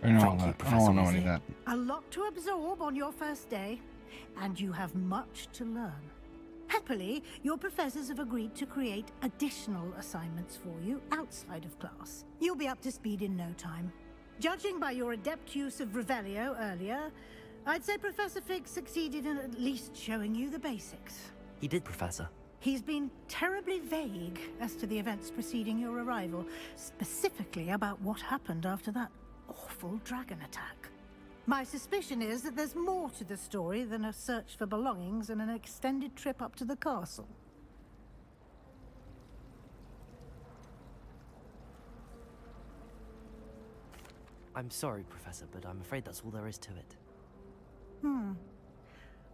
I don't want to know any of that. A lot to absorb on your first day, and you have much to learn. Happily, your professors have agreed to create additional assignments for you outside of class. You'll be up to speed in no time. Judging by your adept use of Revelio earlier, I'd say Professor Fig succeeded in at least showing you the basics. He did, Professor. He's been terribly vague as to the events preceding your arrival, specifically about what happened after that awful dragon attack. My suspicion is that there's more to the story than a search for belongings and an extended trip up to the castle. I'm sorry, Professor, but I'm afraid that's all there is to it.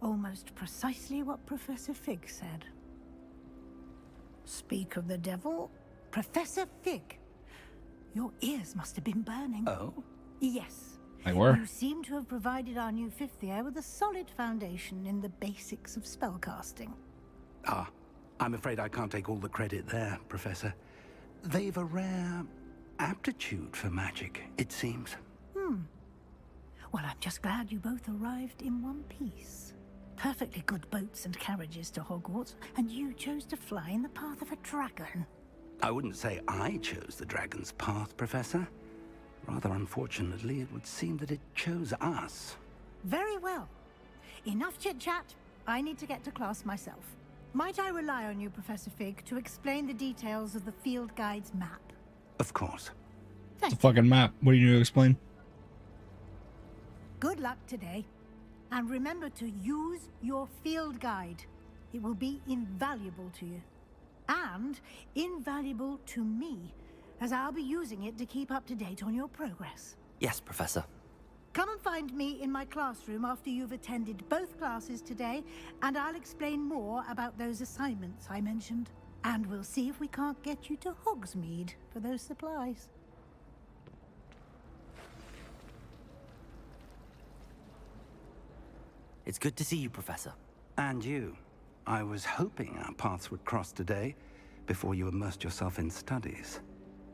Almost precisely what Professor Fig said. Speak of the devil, Professor Fig. Your ears must have been burning. Oh? Yes. They were. You seem to have provided our new fifth year with a solid foundation in the basics of spellcasting. Ah, I'm afraid I can't take all the credit there, Professor. They've a rare aptitude for magic, it seems. Well, I'm just glad you both arrived in one piece. Perfectly good boats and carriages to Hogwarts, and you chose to fly in the path of a dragon. I wouldn't say I chose the dragon's path, Professor. Rather unfortunately, it would seem that it chose us. Very well. Enough chit-chat. I need to get to class myself. Might I rely on you, Professor Fig, to explain the details of the field guide's map? Of course. It's a fucking map. What do you need to explain? Good luck today. And remember to use your field guide. It will be invaluable to you. And invaluable to me, as I'll be using it to keep up to date on your progress. Yes, Professor. Come and find me in my classroom after you've attended both classes today, and I'll explain more about those assignments I mentioned. And we'll see if we can't get you to Hogsmeade for those supplies. It's good to see you, Professor. And you. I was hoping our paths would cross today, before you immersed yourself in studies.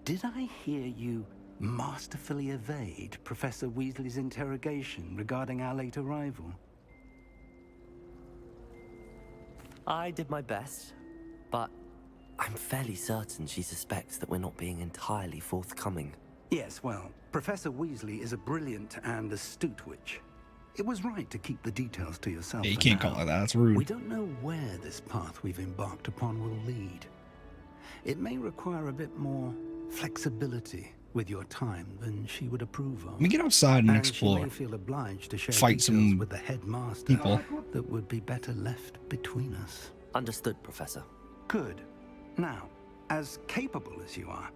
Did I hear you masterfully evade Professor Weasley's interrogation regarding our late arrival? I did my best, but I'm fairly certain she suspects that we're not being entirely forthcoming. Yes, well, Professor Weasley is a brilliant and astute witch. It was right to keep the details to yourself. Yeah, you can't call it that. That's rude. We don't know where this path we've embarked upon will lead. It may require a bit more flexibility with your time than she would approve of. Let me get outside and explore. She may feel obliged to share Fight details some with the headmaster people that would be better left between us. Understood, Professor. Good. Now, as capable as you are,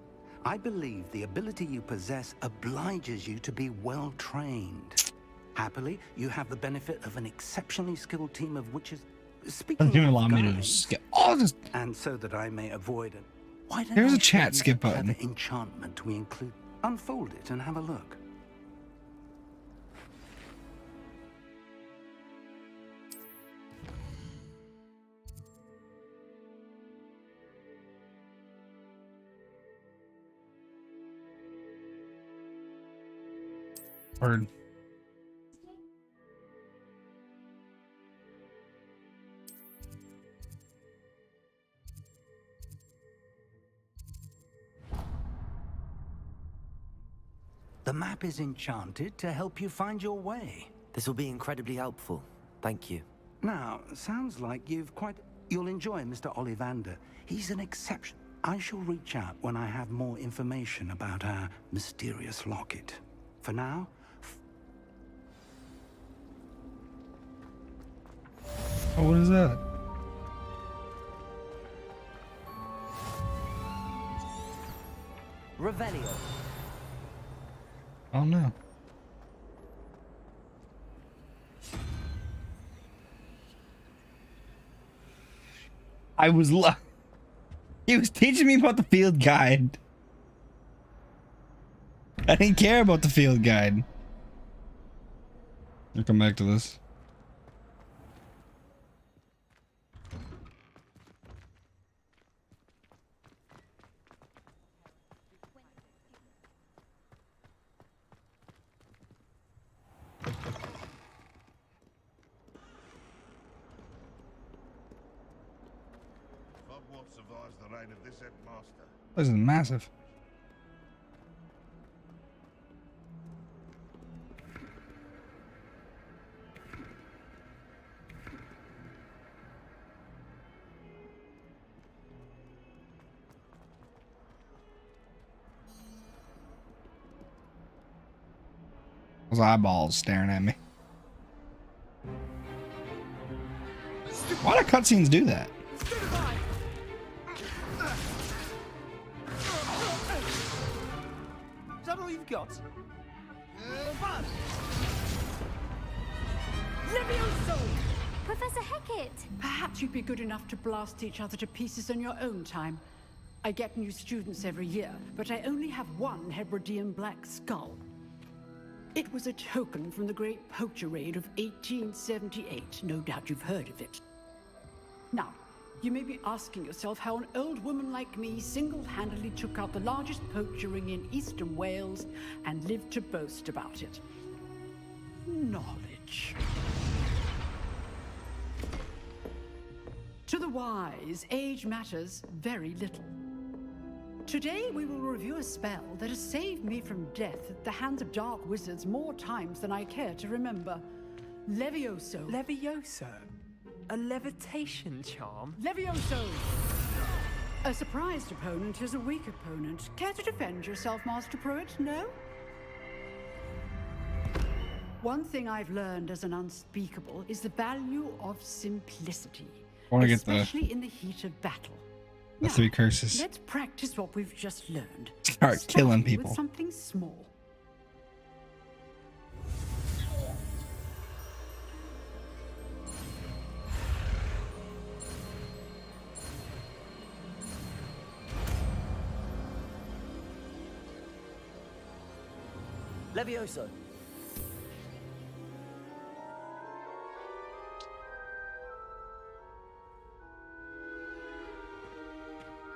I believe the ability you possess obliges you to be well trained. Happily, you have the benefit of an exceptionally skilled team of witches. Speaking Doesn't of allow me to guides, skip. Oh, this. and so that I may avoid it. Why don't There's I a chat show you skip the button. clever enchantment we include? Unfold it and have a look. Word. The map is enchanted to help you find your way. This will be incredibly helpful. Thank you. Now, sounds like you'll enjoy Mr. Ollivander. He's an exception. I shall reach out when I have more information about our mysterious locket. For now, Oh, what is that? Revelio. Oh no. He was teaching me about the field guide. I didn't care about the field guide. I'll come back to this. Survives the reign of this headmaster. This is massive. Those eyeballs staring at me. Why do cutscenes do that? Is that all you've got? Levioso! Professor Hecat! Perhaps you'd be good enough to blast each other to pieces in your own time. I get new students every year, but I only have one Hebridean black skull. It was a token from the Great Poacher Raid of 1878. No doubt you've heard of it. Now, you may be asking yourself how an old woman like me single-handedly took out the largest poacher ring in eastern Wales and lived to boast about it. Knowledge. To the wise, age matters very little. Today we will review a spell that has saved me from death at the hands of dark wizards more times than I care to remember. Levioso. Levioso? A levitation charm? Levioso! A surprised opponent is a weak opponent. Care to defend yourself, Master Pruitt? No? One thing I've learned as an unspeakable is the value of simplicity. I want to get especially in the heat of battle. the 3 curses. Let's practice what we've just learned. Start killing Starting people. with something small. Levioso.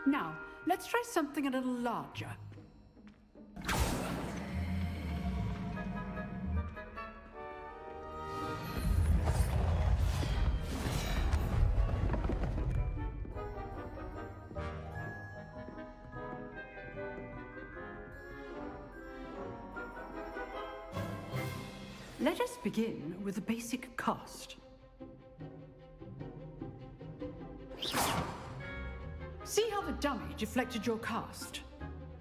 Now, let's try something a little larger. Let us begin with the basic cast. See how the dummy deflected your cast?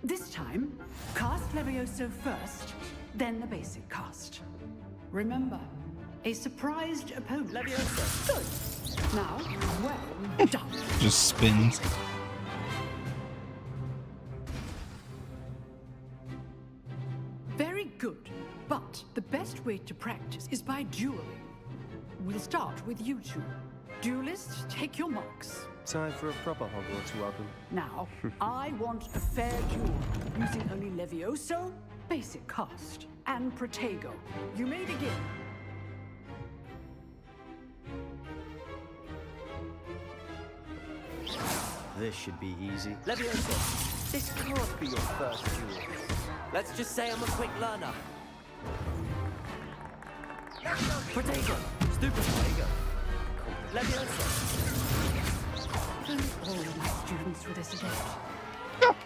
This time, cast Levioso first, then the basic cast. Remember, a surprised opponent. Levioso. Good. Now, well done. Just spins. Very good. But the best way to practice is by dueling. We'll start with you two. Duelists, take your marks. Time for a proper Hogwarts welcome. Now, I want a fair duel, using only Levioso, basic cast, and Protego. You may begin. This should be easy. Levioso, this can't be your first duel. Let's just say I'm a quick learner. Protego, stupid Protego. Levioso. All of my students were this adept.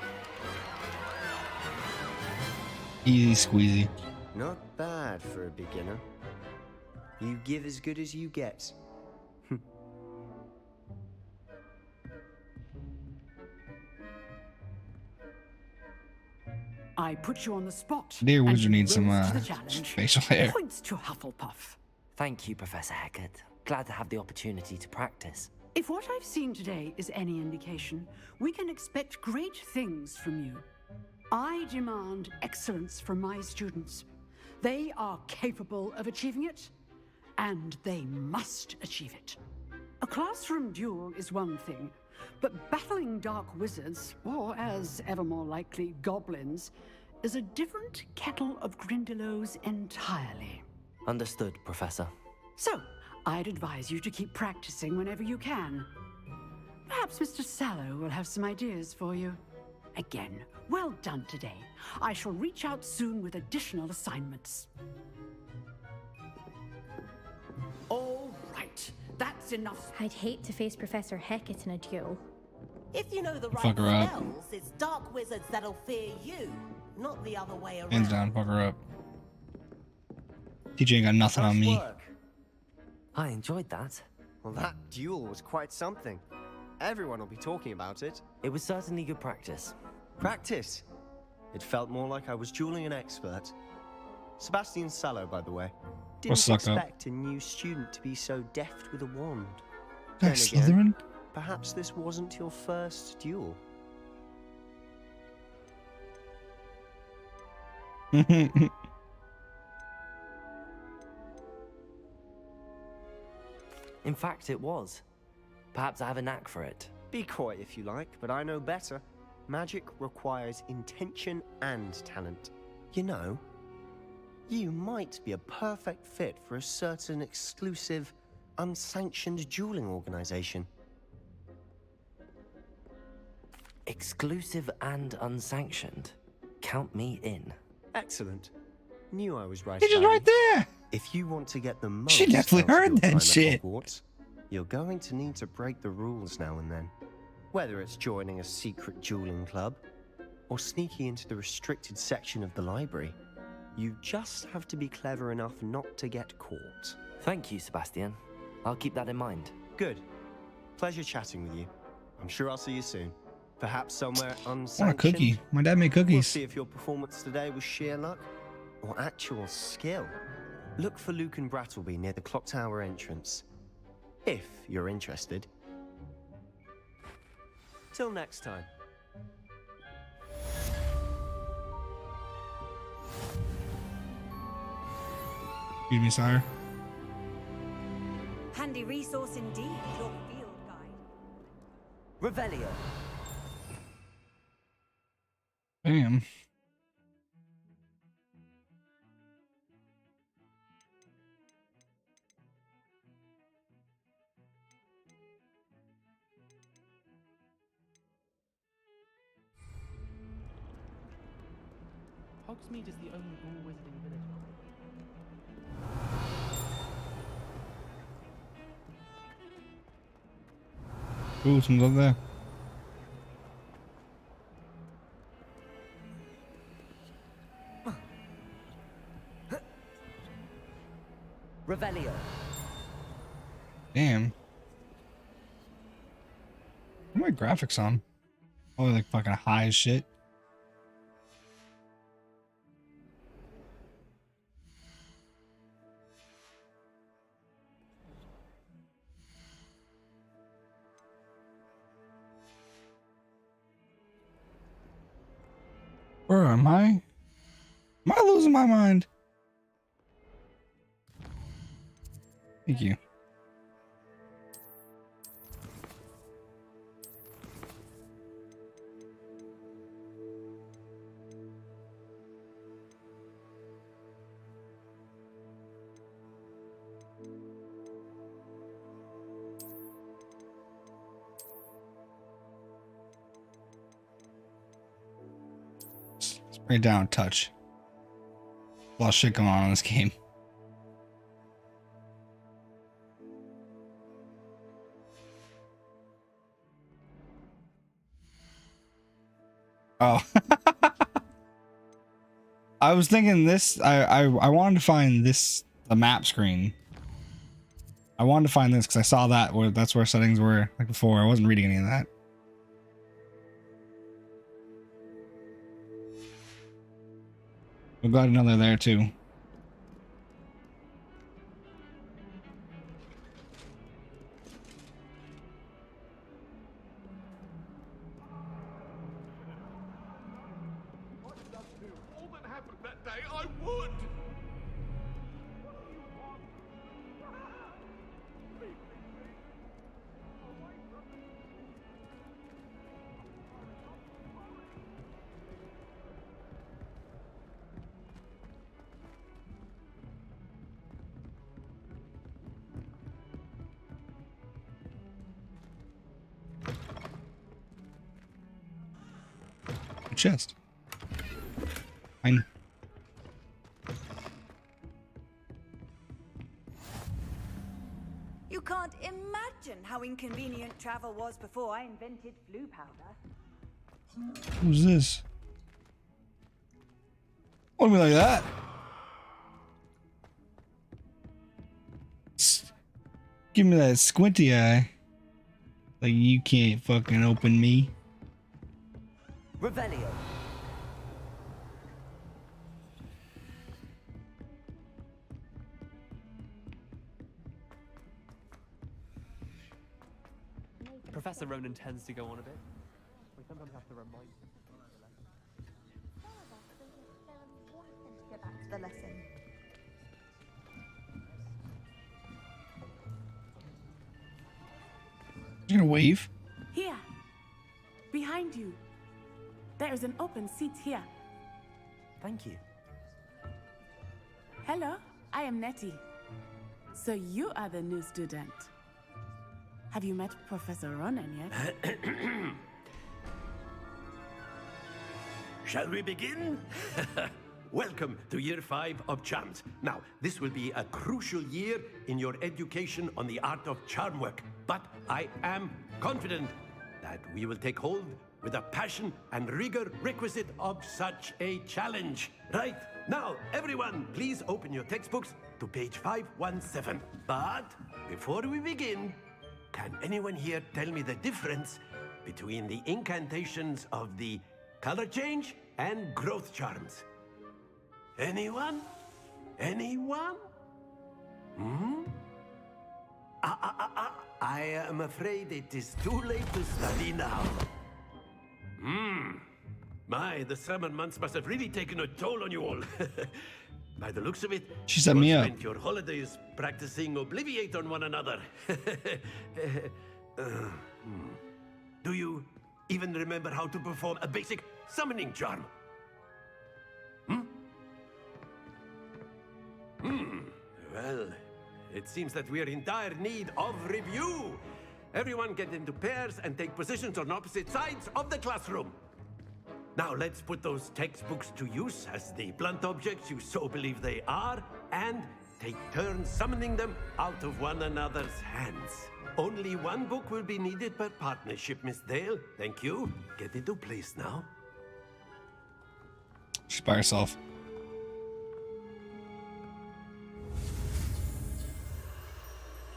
Easy squeezy. Not bad for a beginner. You give as good as you get. I put you on the spot. Dear and wizard you needs some rose to the challenge. facial hair. Points to Hufflepuff. Thank you, Professor Hecat. Glad to have the opportunity to practice. If what I've seen today is any indication, we can expect great things from you. I demand excellence from my students. They are capable of achieving it, and they must achieve it. A classroom duel is one thing, But battling dark wizards, or as ever more likely, goblins, is a different kettle of Grindylows entirely. Understood, Professor. So, I'd advise you to keep practicing whenever you can. Perhaps Mr. Sallow will have some ideas for you. Again, well done today. I shall reach out soon with additional assignments. All right, that's enough. I'd hate to face Professor Hecat in a duel. If you know the right Fuck her up. spells, it's dark wizards that'll fear you, not the other way around. Hands down, fuck her up. TJ ain't got nothing on me. I enjoyed that. Well, that duel was quite something. Everyone will be talking about it. It was certainly good practice. Practice? It felt more like I was dueling an expert. Sebastian Sallow, by the way. Didn't expect a new student to be so deft with a wand. Then again, perhaps this wasn't your first duel. In fact, it was. Perhaps I have a knack for it. Be coy if you like, but I know better. Magic requires intention and talent. You know, you might be a perfect fit for a certain exclusive, unsanctioned dueling organization. Exclusive and unsanctioned. Count me in. Excellent. Knew I was right. He's just right there. If you want to get the most She definitely out of heard your that time at shit. Hogwarts, you're going to need to break the rules now and then. Whether it's joining a secret dueling club or sneaking into the restricted section of the library, you just have to be clever enough not to get caught. Thank you, Sebastian. I'll keep that in mind. Good. Pleasure chatting with you. I'm sure I'll see you soon. Perhaps somewhere I unsanctioned. want a cookie. My dad made We'll cookies. see if your performance today was sheer luck or actual skill. Look for Luke and Brattleby near the clock tower entrance. If you're interested. Till next time. Excuse me, sire. Handy resource indeed, your field guide. Revelio. Damn. Hogsmeade is the only all-wizarding village. Ooh, someone's up there. Revelio. Damn. What are my graphics on? Oh, they're like fucking high as shit. Where am I? Am I losing my mind? Thank you. Let's bring it down a touch. A lot of shit going on in this game. Oh. I was thinking this, I wanted to find this, the map screen. I wanted to find this because I saw that where that's where settings were like before. I wasn't reading any of that. I'm glad another there too. All that happened that day, I would! chest. Fine. You can't imagine how inconvenient travel was before I invented flu powder. Who's this? Hold me like that. Give me that squinty eye. Like you can't fucking open me. Revelio. Professor Ronan tends to go on a bit. We sometimes have to remind him. Get back to the lesson. You're gonna wave? Here. Behind you. There is an open seat here. Thank you. Hello, I am Nettie. So you are the new student. Have you met Professor Ronan yet? Shall we begin? Welcome to year 5 of charms. Now, this will be a crucial year in your education on the art of charm work, but I am confident that we will take hold with the passion and rigor requisite of such a challenge. Right, now, everyone, please open your textbooks to page 517. But before we begin, can anyone here tell me the difference between the incantations of the color change and growth charms? Anyone? Anyone? Hmm? I am afraid it is too late to study now. My, the summer months must have really taken a toll on you all. By the looks of it, She set me you all up. spent your holidays practicing Obliviate on one another. Do you even remember how to perform a basic summoning charm? Well, it seems that we are in dire need of review. Everyone get into pairs and take positions on opposite sides of the classroom. Now let's put those textbooks to use as the blunt objects you so believe they are, and take turns summoning them out of one another's hands. Only one book will be needed per partnership, Miss Dale. Thank you. Get into place now. She's by herself.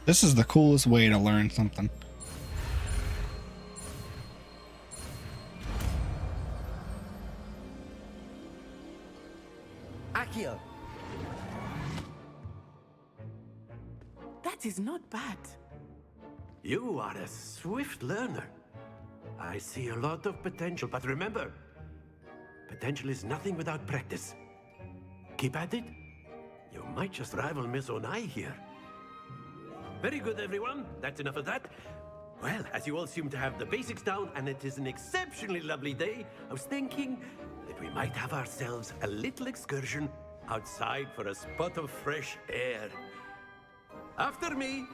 This is the coolest way to learn something. Accio. That is not bad. You are a swift learner. I see a lot of potential, but remember, potential is nothing without practice. Keep at it. You might just rival Miss Onai here. Very good, everyone. That's enough of that. Well, as you all seem to have the basics down, and it is an exceptionally lovely day, I was thinking that we might have ourselves a little excursion outside for a spot of fresh air. After me.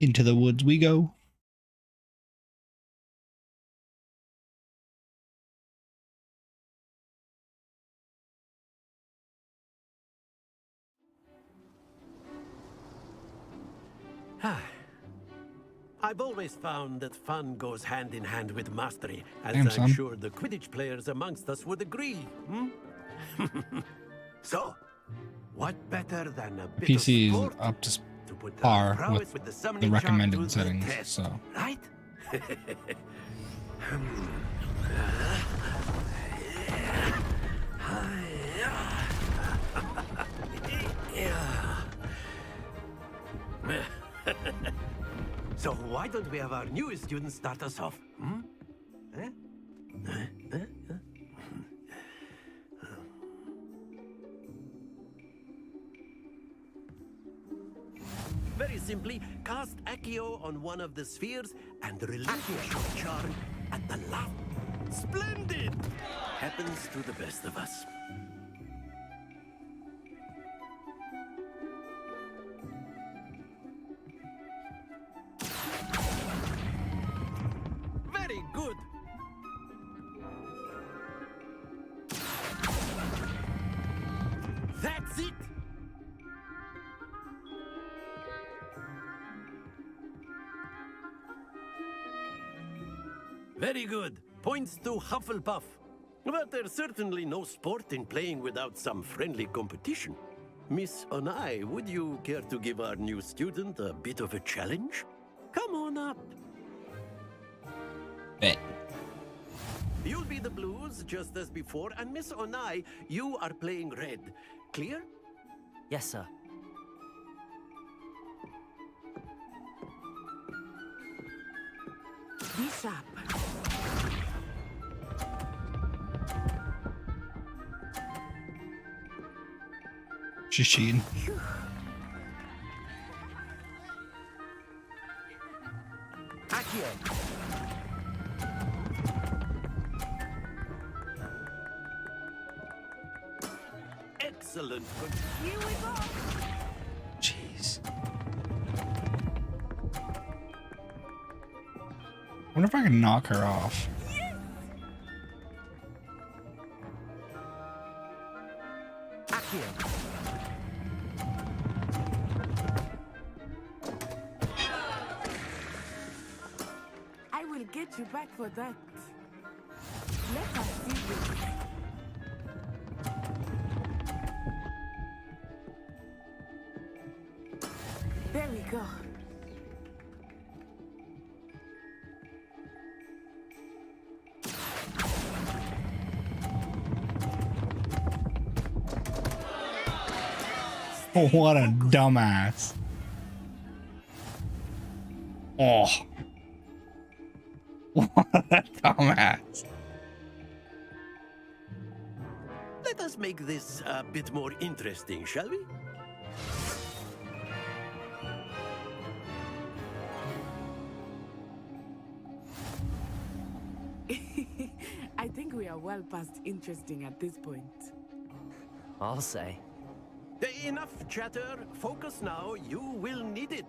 Into the woods we go. I've always found that fun goes hand in hand with mastery, as Damn, I'm son. sure the Quidditch players amongst us would agree. So, what better than a bit PC of is sport up to to put par prowess with the the summoning charm to recommended the settings, test, so. right? So why don't we have our newest student start us off? Very simply, cast Accio on one of the spheres and relinquish your charm at the last. Splendid! Happens to the best of us. Very good. That's it! Very good. Points to Hufflepuff. But there's certainly no sport in playing without some friendly competition. Miss Onai, would you care to give our new student a bit of a challenge? Come on up. Bet. You'll be the blues, just as before, and Miss Onai, you are playing red. Clear? Yes, sir. Be sharp. She's cheating. Accio. Excellent. Here we go. Jeez. Wonder if I can knock her off. Accio. I will get you back for that. Let us see this. There we go. What a dumbass. Oh. What a dumbass. Let us make this a bit more interesting, shall we? I think we are well past interesting at this point. I'll say. Enough chatter. Focus now. You will need it.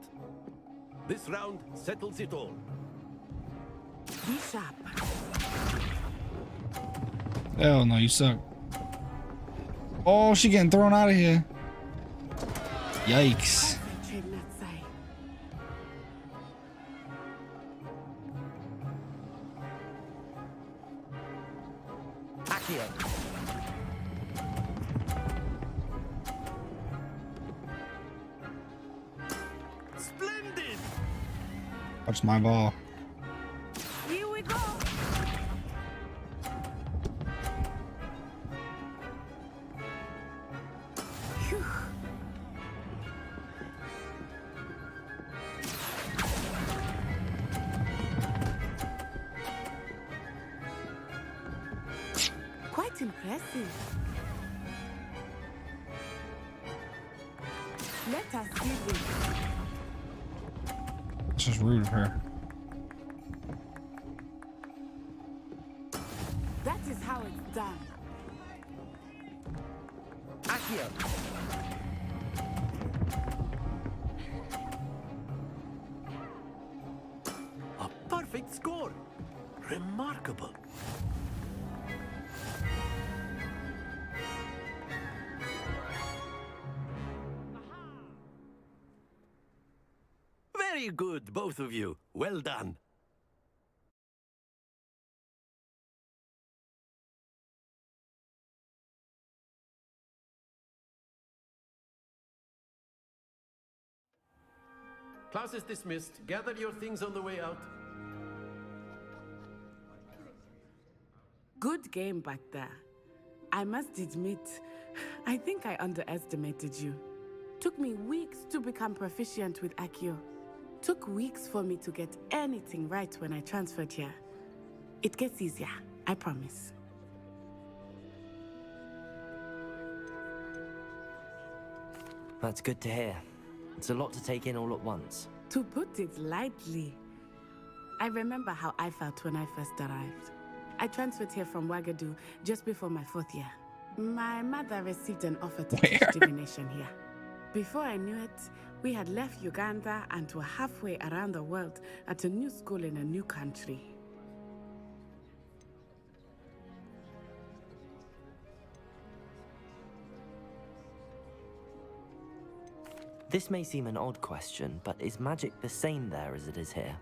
This round settles it all. Be sharp. Hell no, you suck. Oh, she getting thrown out of here. Yikes. Splendid. That's my ball. Here we go. Phew. Quite impressive. Let us see this. It's just rude of her. That is how it's done. Accio. A perfect score. Remarkable. Very good, both of you. Well done. Class is dismissed. Gather your things on the way out. Good game back there. I must admit, I think I underestimated you. Took me weeks to become proficient with Accio. Took weeks for me to get anything right when I transferred here. It gets easier, I promise. That's good to hear. It's a lot to take in all at once. To put it lightly, I remember how I felt when I first arrived. I transferred here from Wagadu just before my 4th year. My mother received an offer to teach divination here. Before I knew it, we had left Uganda and were halfway around the world at a new school in a new country. This may seem an odd question, but is magic the same there as it is here?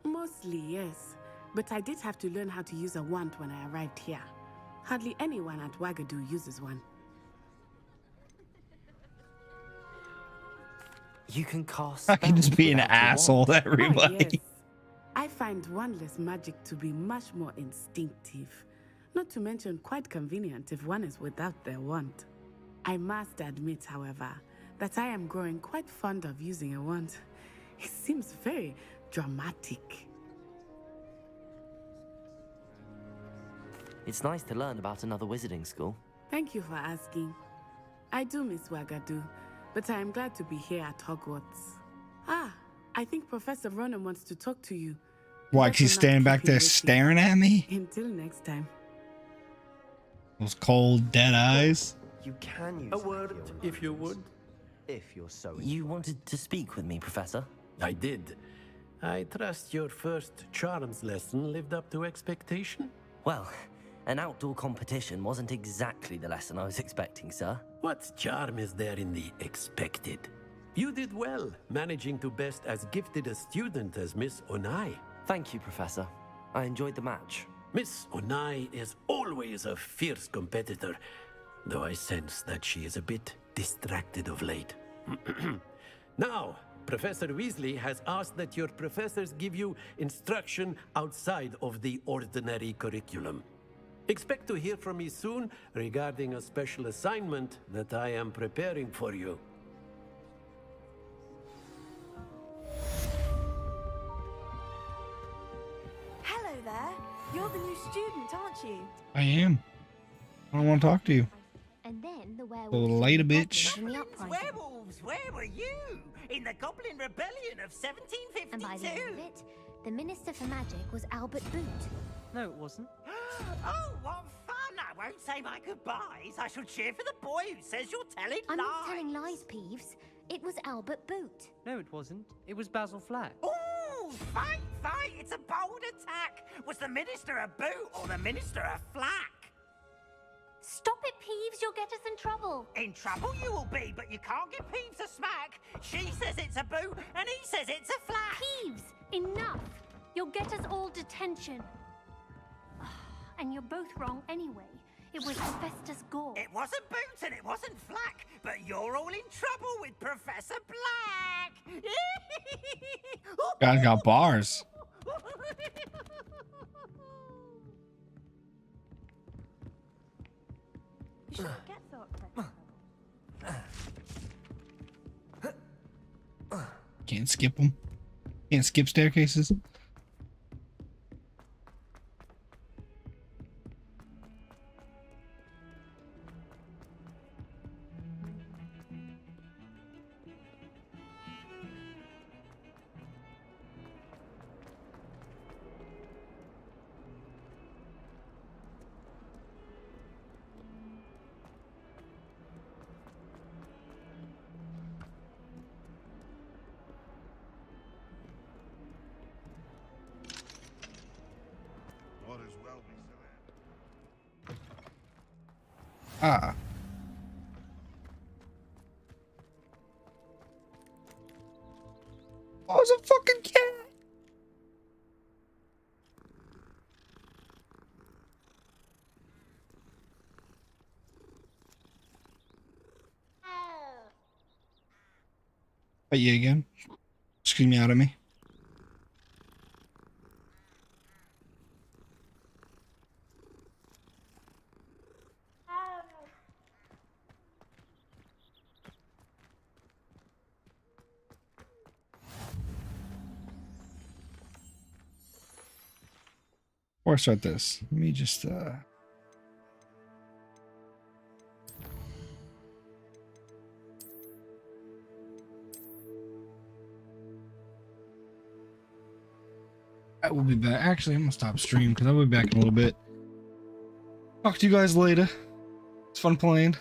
Mostly, yes. But I did have to learn how to use a wand when I arrived here. Hardly anyone at Wagadu uses one. You can cast I can just be an spells without a asshole to wand. everybody. Ah, yes. I find wandless magic to be much more instinctive. Not to mention quite convenient if one is without their wand. I must admit, however, that I am growing quite fond of using a wand. It seems very dramatic. It's nice to learn about another wizarding school. Thank you for asking. I do miss Wagadu, but I am glad to be here at Hogwarts. Ah, I think Professor Ronan wants to talk to you. Why, she's standing back there staring at me? Until next time. Those cold, dead eyes. You can use A word, if you would. If you're so. You wanted to speak with me, Professor? I did. I trust your first charms lesson lived up to expectation? Well, an outdoor competition wasn't exactly the lesson I was expecting, sir. What charm is there in the expected? You did well, managing to best as gifted a student as Miss Onai. Thank you, Professor. I enjoyed the match. Miss Onai is always a fierce competitor, though I sense that she is a bit distracted of late. Now, Professor Weasley has asked that your professors give you instruction outside of the ordinary curriculum. Expect to hear from me soon regarding a special assignment that I am preparing for you. Hello there. You're the new student, aren't you? I am. I don't want to talk to you. And then the Little werewolves later, and the bitch. goblins and the uprising. Werewolves, where were you? In the Goblin Rebellion of 1752? And by the end of it, the Minister for Magic was Albert Boot. No, it wasn't. Oh, what fun! I won't say my goodbyes. I shall cheer for the boy who says you're telling I'm lies. not telling lies, Peeves. It was Albert Boot. No, it wasn't. It was Basil Flack. Ooh, fight, fight! It's a bold attack. Was the Minister a boot or the Minister a flack? Stop it, Peeves. You'll get us in trouble. In trouble you will be, but you can't give Peeves a smack. She says it's a boot, and he says it's a flack. Peeves, enough. You'll get us all detention. And you're both wrong anyway. It was Hephaestus Gore. It wasn't boot and it wasn't flack, but you're all in trouble with Professor Black. Guys got bars. You shouldn't get so upset. Can't skip them. Can't skip staircases. Ah. Oh, it's a fucking cat. But you again. Scream out at me. Or start this. Let me just I will be back. Actually, I'm gonna stop stream because I'll be back in a little bit. Talk to you guys later. It's fun playing.